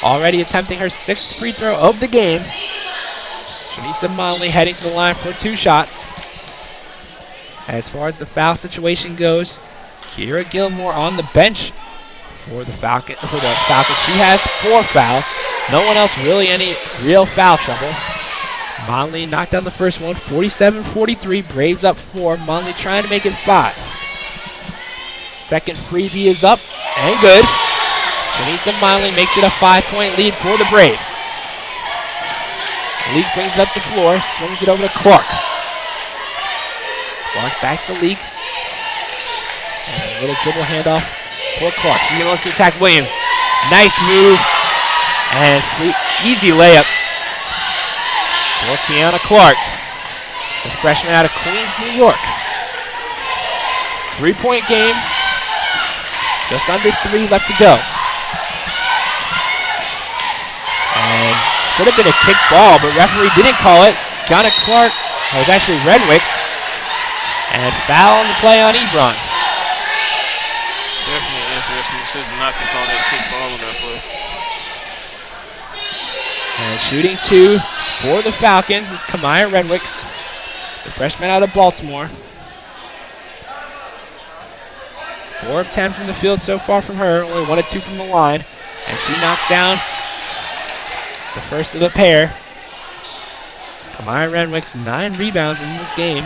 already attempting her 6th free throw of the game. Janisa Monley heading to the line for 2 shots. As far as the foul situation goes, Kira Gilmore on the bench for the Falcons. She has 4 fouls. No one else really any real foul trouble. Monley knocked down the first one, 47-43. Braves up 4. Monley trying to make it 5. Second freebie is up and good. Janisa Monley makes it a 5-point lead for the Braves. Leak brings it up the floor, swings it over to Clark. Clark back to Leak. And a little dribble handoff for Clark. She's going to look to attack Williams. Nice move. And easy layup for Kiana Clark, the freshman out of Queens, New York. 3-point game. Just under 3 left to go. And should have been a kick ball, but referee didn't call it. Kiana Clark, that was actually Renwicks. And foul on the play on Ebron. Definitely an interesting decision not to call that kick ball on that play. And shooting 2 for the Falcons is Kamaya Renwicks, the freshman out of Baltimore. 4 of 10 from the field so far from her, only 1 of 2 from the line. And she knocks down the first of the pair. Kamaya Renwicks, 9 rebounds in this game.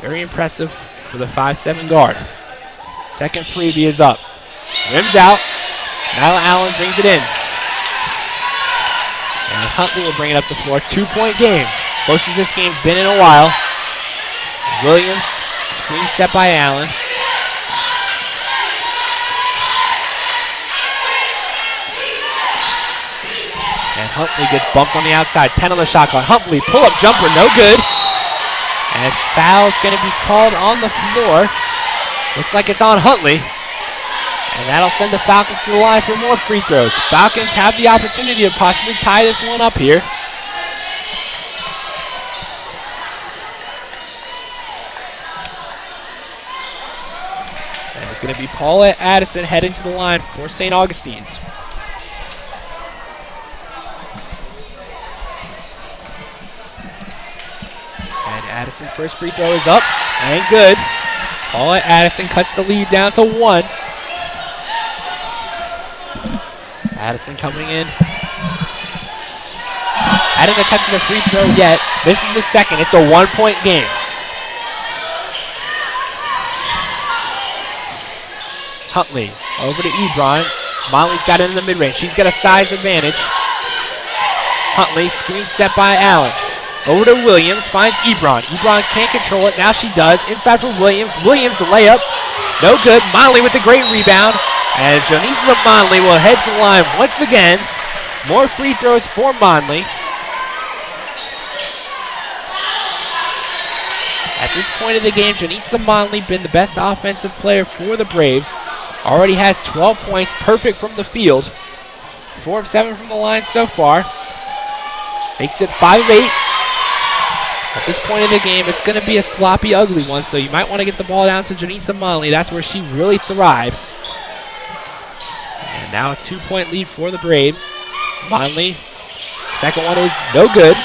Very impressive for the 5'7" guard. Second freebie is up. Rims out. Nyla Allen brings it in. And Huntley will bring it up the floor. 2-point game. Closest this game's been in a while. Williams, screen set by Allen. And Huntley gets bumped on the outside. 10 on the shot clock. Huntley, pull-up jumper, no good. And foul's going to be called on the floor. Looks like it's on Huntley. And that'll send the Falcons to the line for more free throws. Falcons have the opportunity to possibly tie this one up here. And it's going to be Paulette Addison heading to the line for St. Augustine's. Addison's first free throw is up and good. Paulette Addison cuts the lead down to 1. Addison coming in. Hadn't attempted a free throw yet. This is the second. It's a 1-point game. Huntley over to Ebron. Molly's got it in the mid-range. She's got a size advantage. Huntley, screen set by Allen. Over to Williams, finds Ebron. Ebron can't control it, now she does. Inside for Williams. Williams, the layup. No good. Monley with the great rebound. And Jonisa Monley will head to the line once again. More free throws for Monley. At this point of the game, Jonisa Monley been the best offensive player for the Braves. Already has 12 points, perfect from the field. 4 of 7 from the line so far. Makes it 5 of 8. At this point in the game, it's going to be a sloppy, ugly one, so you might want to get the ball down to Jonisa Monley. That's where she really thrives. And now a 2-point lead for the Braves. Monley, second one is no good.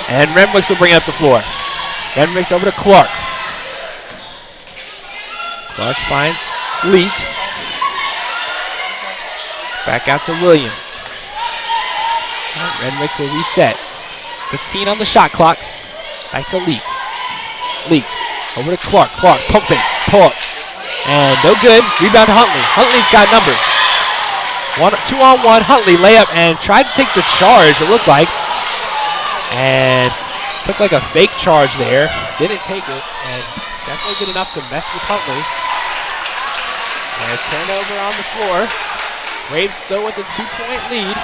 And Renwicks will bring it up the floor. Renwicks over to Clark. Clark finds Leak. Back out to Williams. Renwicks will reset. 15 on the shot clock. Back to Leak. Leak over to Clark. Clark pumping. Pull up. And no good. Rebound to Huntley. Huntley's got numbers. 2-on-1. Huntley layup and tried to take the charge, it looked like. And took like a fake charge there. Didn't take it. And definitely did enough to mess with Huntley. And a turnover on the floor. Braves still with a 2-point lead.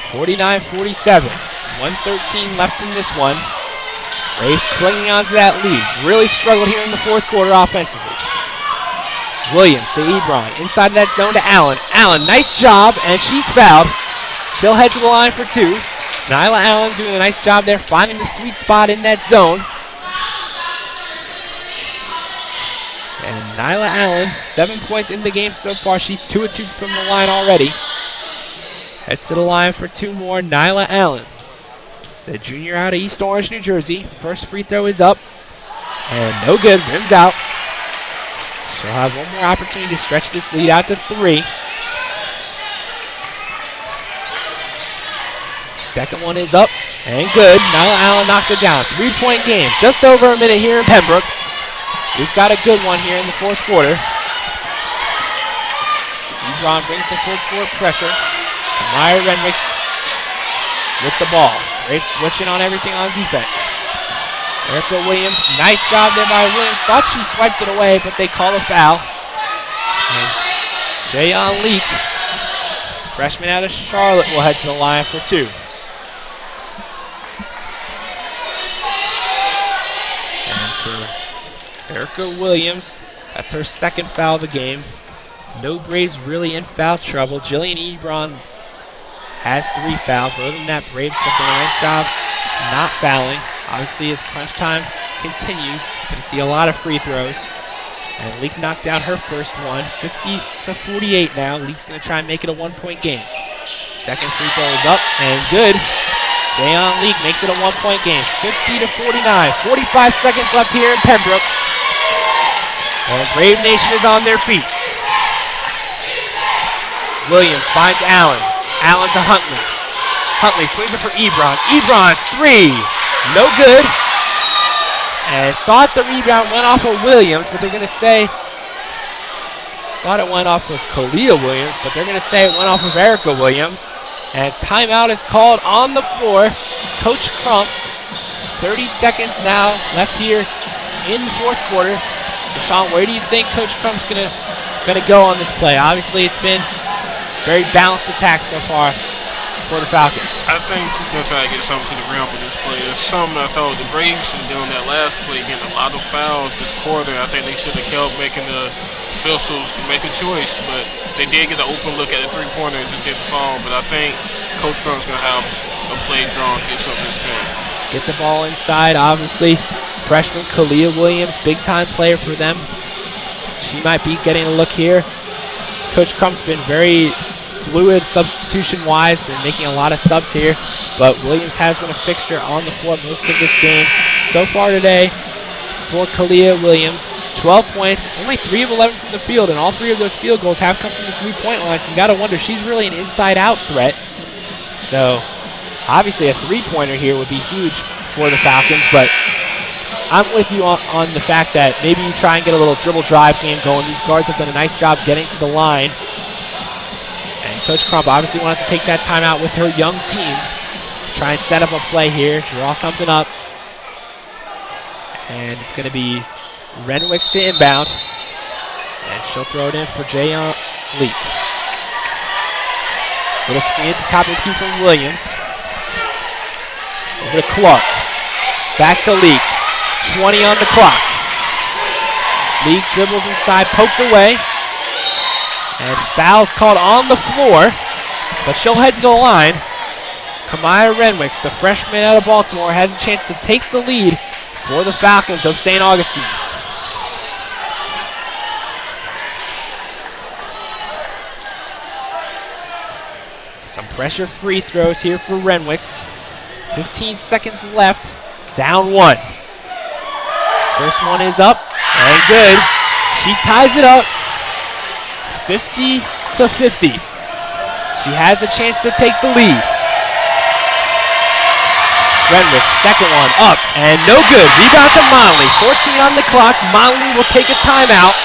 (49-47). 1:13 left in this one. Braves clinging on to that lead. Really struggled here in the fourth quarter offensively. Williams to Ebron. Inside that zone to Allen. Allen, nice job, and she's fouled. She'll head to the line for 2. Nyla Allen doing a nice job there, finding the sweet spot in that zone. And Nyla Allen, 7 points in the game so far. She's 2 of 2 from the line already. Heads to the line for 2 more. Nyla Allen, the junior out of East Orange, New Jersey. First free throw is up. And no good. Rims out. She'll have one more opportunity to stretch this lead out to 3. Second one is up and good. Nyla Allen knocks it down. 3-point game. Just over a minute here in Pembroke. We've got a good one here in the fourth quarter. Ebron brings the full court pressure. Kamaya Renwicks with the ball. Braves switching on everything on defense. Erica Williams, nice job there by Williams. Thought she swiped it away, but they call a foul. And Jayon Leak, freshman out of Charlotte, will head to the line for 2. And for Erica Williams, that's her second foul of the game. No Braves really in foul trouble. Jillian Ebron has 3 fouls. But other than that, Braves have done a nice job not fouling. Obviously, as crunch time continues, you can see a lot of free throws. And Leek knocked down her first one, 50-48 now. Leek's going to try and make it a 1-point game. Second free throw is up and good. Jayon Leek makes it a 1-point game, 50-49. 45 seconds left here in Pembroke. And Brave Nation is on their feet. Williams finds Allen. Allen to Huntley. Huntley swings it for Ebron. Ebron's three. No good. And thought the rebound went off of Williams, but they're going to say, thought it went off of Kalia Williams, but they're going to say it went off of Erica Williams. And timeout is called on the floor. Coach Crump, 30 seconds now left here in the fourth quarter. Deshaun, where do you think Coach Crump's going to go on this play? Obviously, it's been very balanced attack so far for the Falcons. I think she's going to try to get something to the rim with this play. There's something I thought the Braves should have done that last play, getting a lot of fouls this quarter. I think they should have kept making the officials make a choice, but they did get an open look at the three-pointer and just didn't fall. But I think Coach Crump's going to have a play drawn, get something to play. Get the ball inside, obviously. Freshman Kalia Williams, big-time player for them. She might be getting a look here. Coach Crump's been very fluid substitution-wise, been making a lot of subs here, but Williams has been a fixture on the floor most of this game so far today for Kalia Williams. 12 points, only 3 of 11 from the field, and all 3 of those field goals have come from the three-point line, so you got to wonder, she's really an inside-out threat. So, obviously a three-pointer here would be huge for the Falcons, but I'm with you on the fact that maybe you try and get a little dribble drive game going. These guards have done a nice job getting to the line. And Coach Crump obviously wanted to take that timeout with her young team. Try and set up a play here, draw something up. And it's going to be Renwicks to inbound. And she'll throw it in for Jayon Leek. Little screen to top of the key from Williams. Over to Clark. Back to Leek. 20 on the clock. Leek dribbles inside, poked away. And foul's called on the floor, but she'll head to the line. Kamaya Renwicks, the freshman out of Baltimore, has a chance to take the lead for the Falcons of St. Augustine's. Some pressure free throws here for Renwicks. 15 seconds left, down 1. First one is up, and good. She ties it up, 50-50. She has a chance to take the lead. Renwicks, second one, up, and no good. Rebound to Monley, 14 on the clock. Monley will take a timeout.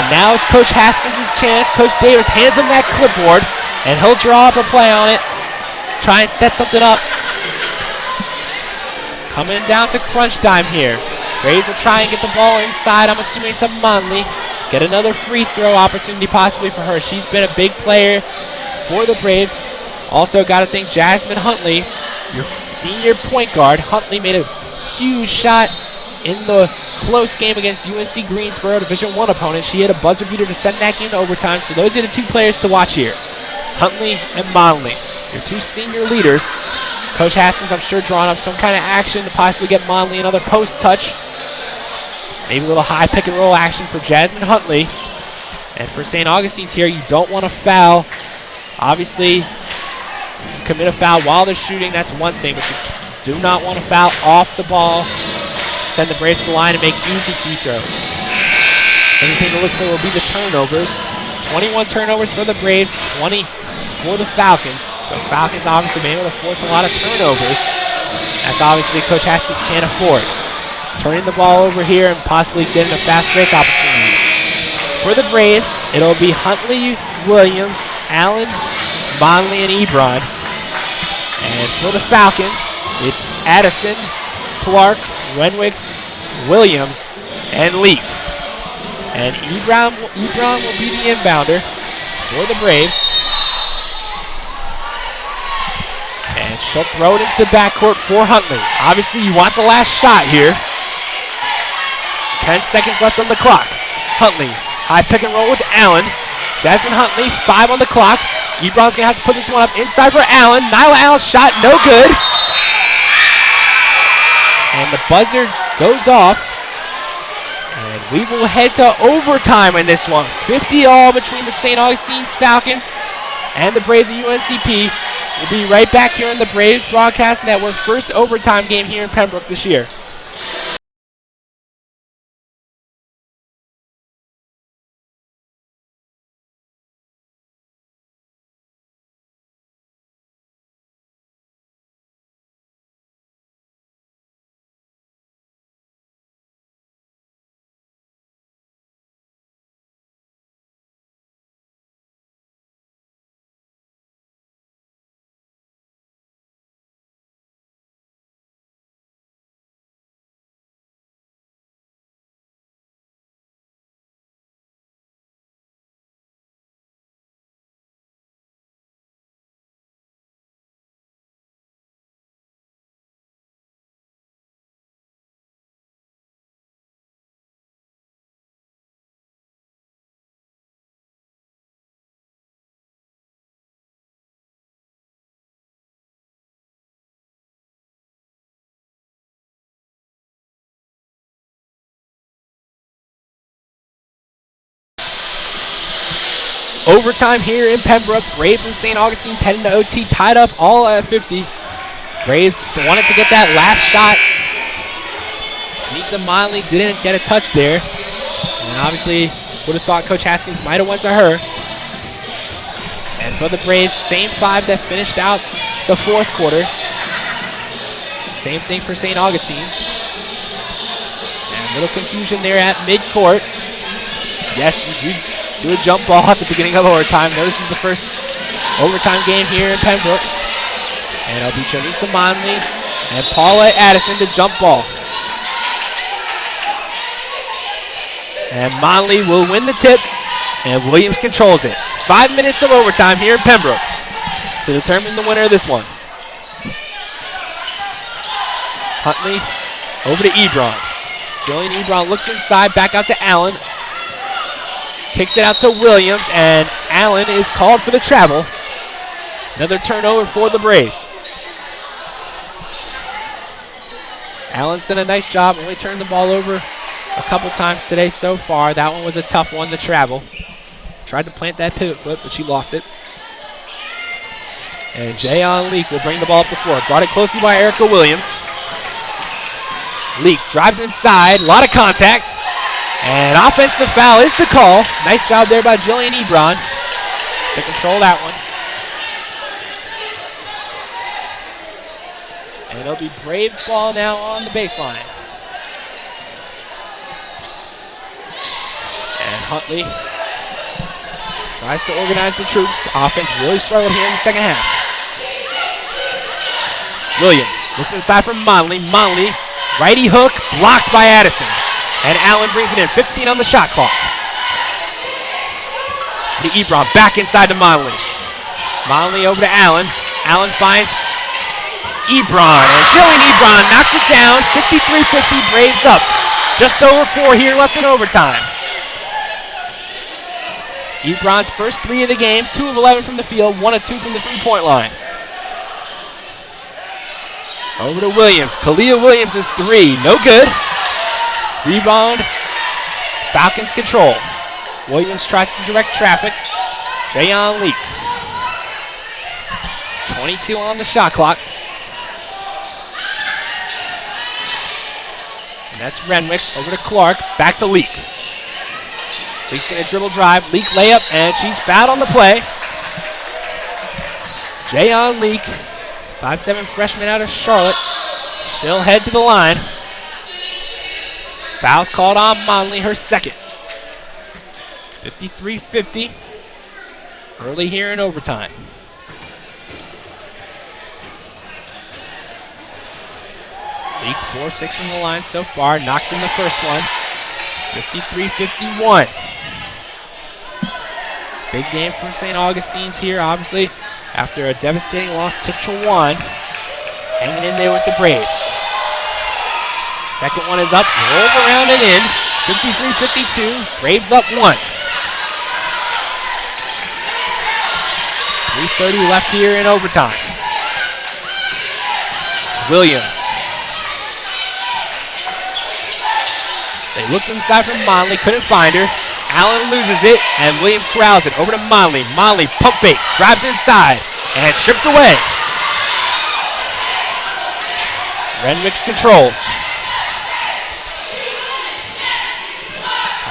And now it's Coach Haskins' chance. Coach Davis hands him that clipboard, and he'll draw up a play on it. Try and set something up. Coming down to crunch time here. Braves will try and get the ball inside, I'm assuming to Monley. Get another free throw opportunity possibly for her. She's been a big player for the Braves. Also got to thank Jasmine Huntley, your senior point guard. Huntley made a huge shot in the close game against UNC Greensboro, Division I opponent. She hit a buzzer beater to send that game to overtime. So those are the 2 players to watch here. Huntley and Monley, your 2 senior leaders. Coach Haskins, I'm sure, drawing up some kind of action to possibly get Monley another post touch. Maybe a little high pick and roll action for Jasmine Huntley. And for St. Augustine's here, you don't want to foul. Obviously, commit a foul while they're shooting, that's one thing, but you do not want to foul off the ball. Send the Braves to the line and make easy free throws. Anything to look for will be the turnovers. 21 turnovers for the Braves, 20 for the Falcons. So Falcons obviously been able to force a lot of turnovers. That's obviously Coach Haskins can't afford. Turning the ball over here and possibly getting a fast break opportunity. For the Braves, it'll be Huntley, Williams, Allen, Monley, and Ebron. And for the Falcons, it's Addison, Clark, Renwicks, Williams, and Leek. And Ebron will be the inbounder for the Braves. And she'll throw it into the backcourt for Huntley. Obviously, you want the last shot here. 10 seconds left on the clock. Huntley, high pick and roll with Allen. Jasmine Huntley, 5 on the clock. Ebron's going to have to put this one up inside for Allen. Nyla Allen's shot, no good. And the buzzer goes off. And We will head to overtime in this one. 50-all between the St. Augustine's Falcons and the Braves of UNCP. We'll be right back here on the Braves Broadcast Network. First overtime game here in Pembroke this year. Overtime here in Pembroke. Braves and St. Augustine's heading to OT, tied up all at 50. Braves wanted to get that last shot. Janisa Monley didn't get a touch there. And obviously, would have thought Coach Haskins might have went to her. And for the Braves, same five that finished out the fourth quarter. Same thing for St. Augustine's. And a little confusion there at midcourt. Yes, you do a jump ball at the beginning of overtime. Notice this is the first overtime game here in Pembroke. And it'll be Janisa Monley and Paula Addison to jump ball. And Monley will win the tip, and Williams controls it. 5 minutes of overtime here in Pembroke to determine the winner of this one. Huntley over to Ebron. Jillian Ebron looks inside, back out to Allen. Kicks it out to Williams, and Allen is called for the travel. Another turnover for the Braves. Allen's done a nice job, only turned the ball over a couple times today so far. That one was a tough one to travel. Tried to plant that pivot foot, but she lost it. And Jayon Leak will bring the ball up the floor. Brought it closely by Erica Williams. Leak drives inside, a lot of contact. And offensive foul is the call. Nice job there by Jillian Ebron to control that one. And it'll be Braves ball now on the baseline. And Huntley tries to organize the troops. Offense really struggled here in the second half. Williams looks inside for Monley. Monley, righty hook, blocked by Addison. And Allen brings it in, 15 on the shot clock. The Ebron back inside to Monley. Monley over to Allen. Allen finds Ebron, and Jillian Ebron knocks it down. 53-50, Braves up. Just over 4 here left in overtime. Ebron's first 3 of the game, 2 of 11 from the field, 1 of 2 from the 3-point line. Over to Williams. Kalia Williams is 3, no good. Rebound, Falcons control. Williams tries to direct traffic. Jayon Leak. 22 on the shot clock. And that's Renwicks over to Clark. Back to Leak. Leak's going to dribble drive. Leak layup, and she's fouled on the play. Jayon Leak, 5'7" freshman out of Charlotte. She'll head to the line. Foul's called on Monley, her second. 53-50. Early here in overtime. Leak 4-6 from the line so far. Knocks in the first one. 53-51. Big game for St. Augustine's here, obviously, after a devastating loss to Chowan. Hanging in there with the Braves. Second one is up, rolls around and in. 53-52, Braves up 1. 3:30 left here in overtime. Williams. They looked inside for Monley, couldn't find her. Allen loses it, and Williams corrals it over to Monley. Monley, pump fake, drives inside, and stripped away. Renwicks controls.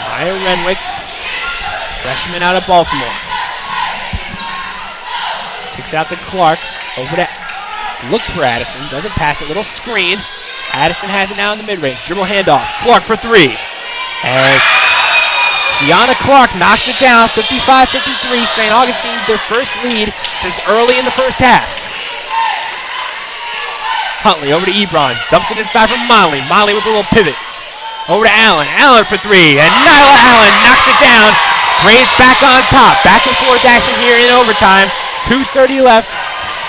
Maya Renwicks, freshman out of Baltimore. Kicks out to Clark, over to, looks for Addison, doesn't pass it, little screen. Addison has it now in the mid-range, dribble handoff, Clark for three. And Gianna Clark knocks it down, 55-53. St. Augustine's their first lead since early in the first half. Huntley over to Ebron, dumps it inside from Monley. Monley with a little pivot. Over to Allen. Allen for three, and Nyla Allen knocks it down. Braves back on top. Back and forth action here in overtime. 2:30 left.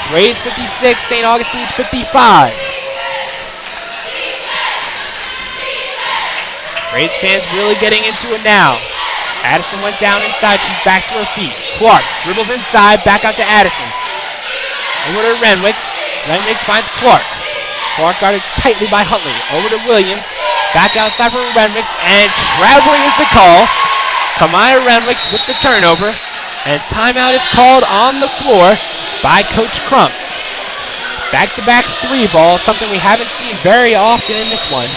Braves 56, St. Augustine's 55. Braves fans really getting into it now. Addison went down inside. She's back to her feet. Clark dribbles inside, back out to Addison. Over to Renwicks. Renwicks finds Clark. Clark guarded tightly by Huntley. Over to Williams. Back outside for Renwicks, and traveling is the call. Kamaya Renwicks with the turnover, and timeout is called on the floor by Coach Crump. Back-to-back three balls, something we haven't seen very often in this one.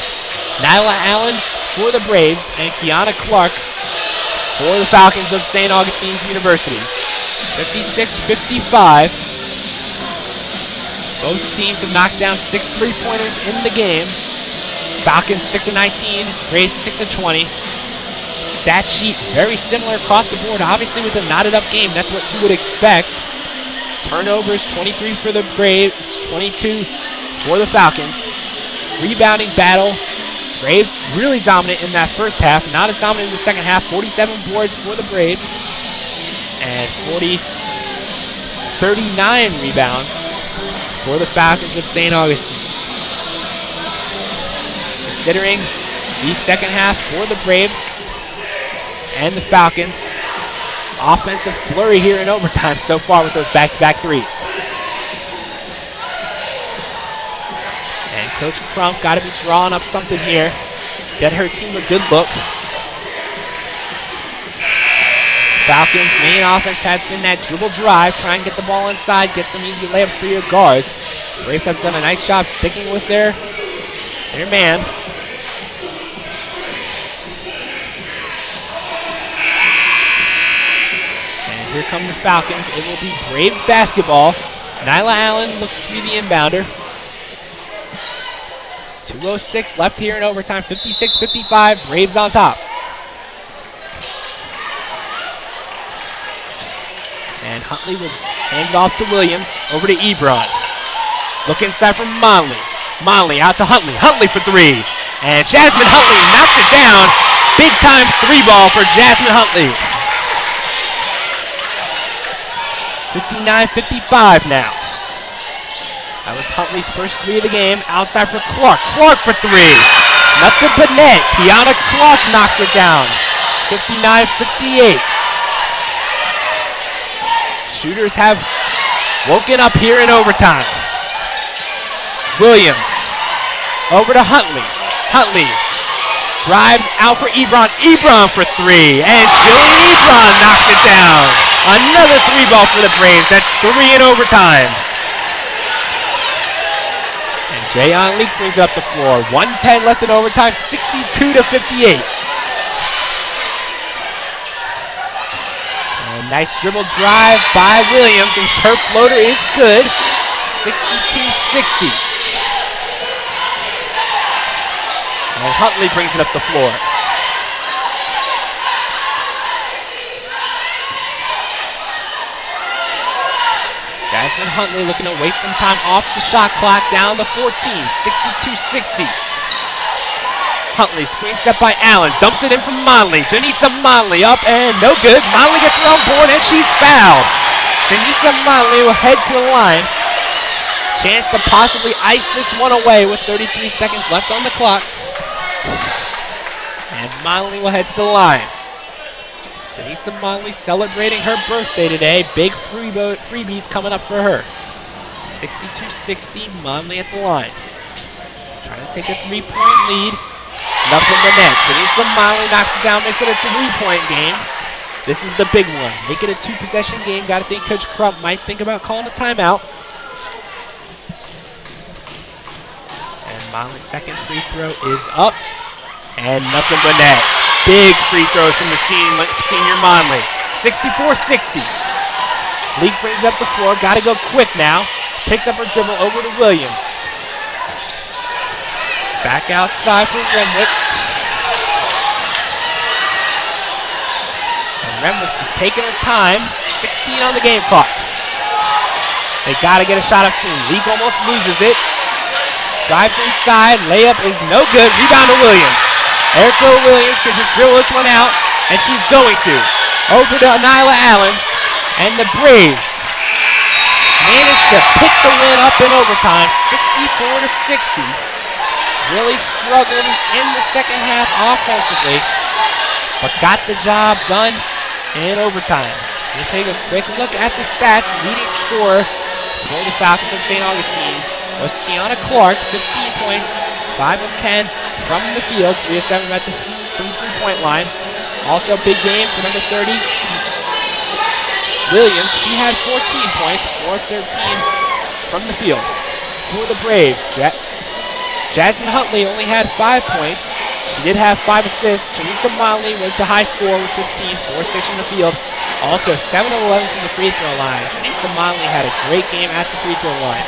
Nyla Allen for the Braves, and Kiana Clark for the Falcons of St. Augustine's University. 56-55. Both teams have knocked down 6 3-pointers in the game. Falcons 6 of 19, Braves 6 of 20. Stat sheet very similar across the board. Obviously with a knotted up game, that's what you would expect. Turnovers, 23 for the Braves, 22 for the Falcons. Rebounding battle. Braves really dominant in that first half, not as dominant in the second half. 47 boards for the Braves, and 39 rebounds for the Falcons of St. Augustine. Considering the second half for the Braves and the Falcons, offensive flurry here in overtime so far with those back-to-back threes. And Coach Crump got to be drawing up something here. Get her team a good look. Falcons' main offense has been that dribble drive, try and get the ball inside, get some easy layups for your guards. Braves have done a nice job sticking with their man. Here come the Falcons. It will be Braves basketball. Nyla Allen looks to be the inbounder. 2:06 left here in overtime. 56-55. Braves on top. And Huntley will hand it off to Williams. Over to Ebron. Look inside for Monley. Monley out to Huntley. Huntley for three. And Jasmine Huntley knocks it down. Big time three ball for Jasmine Huntley. 59-55 now. That was Huntley's first three of the game. Outside for Clark. Clark for three. Nothing but net. Kiana Clark knocks it down. 59-58. Shooters have woken up here in overtime. Williams. Over to Huntley. Huntley drives out for Ebron. Ebron for three. And Jillian Ebron knocks it down. Another three ball for the Braves. That's three in overtime. And Jayon Leak brings it up the floor. 1:10 left in overtime, 62-58. And nice dribble drive by Williams, and her floater is good. 62-60. And Huntley brings it up the floor. Jasmine Huntley looking to waste some time off the shot clock, down to 14, 62-60. Huntley screen set by Allen, dumps it in from Monley. Janisa Monley up and no good. Monley gets her own board and she's fouled. Janisa Monley will head to the line. Chance to possibly ice this one away with 33 seconds left on the clock. And Monley will head to the line. Janisa Monley celebrating her birthday today. Big freebies coming up for her. 62-60, Monley at the line. Trying to take a 3-point lead. Nothing but net. Janisa Miley knocks it down, makes it a 3-point game. This is the big one. Make it a 2-possession game. Got to think Coach Crump might think about calling a timeout. And Miley's second free throw is up. And nothing but net. Big free throws from the senior Monley. 64-60. Leak brings up the floor. Got to go quick now. Picks up her dribble over to Williams. Back outside for Renwicks. And Renwicks just taking her time. 16 on the game clock. They got to get a shot up soon. Leak almost loses it. Drives inside. Layup is no good. Rebound to Williams. Erica Williams can just dribble this one out, and she's going to. Over to Nyla Allen, and the Braves managed to pick the win up in overtime, 64-60. Really struggled in the second half offensively, but got the job done in overtime. We'll take a quick look at the stats. Leading scorer for the Falcons of St. Augustine's was Kiana Clark, 15 points, 5 of 10 from the field, 3 of 7 at the 3-point line. Also a big game for number 30, Williams. She had 14 points, 4 of 13 from the field. For the Braves, Jasmine Huntley only had 5 points. She did have 5 assists. Janisa Miley was the high scorer with 15, 4 of 6 from the field. Also 7 of 11 from the free throw line. Janisa Miley had a great game at the free throw line.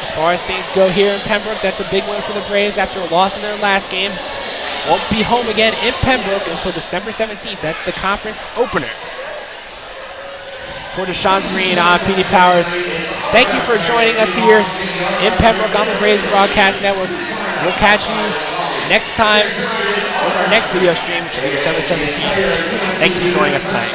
As far as things go here in Pembroke, that's a big win for the Braves after a loss in their last game. Won't be home again in Pembroke until December 17th. That's the conference opener. For Deshaun Green, I'm PD Powers. Thank you for joining us here in Pembroke on the Braves Broadcast Network. We'll catch you next time with our next video stream, which will be December 17th. Thank you for joining us tonight.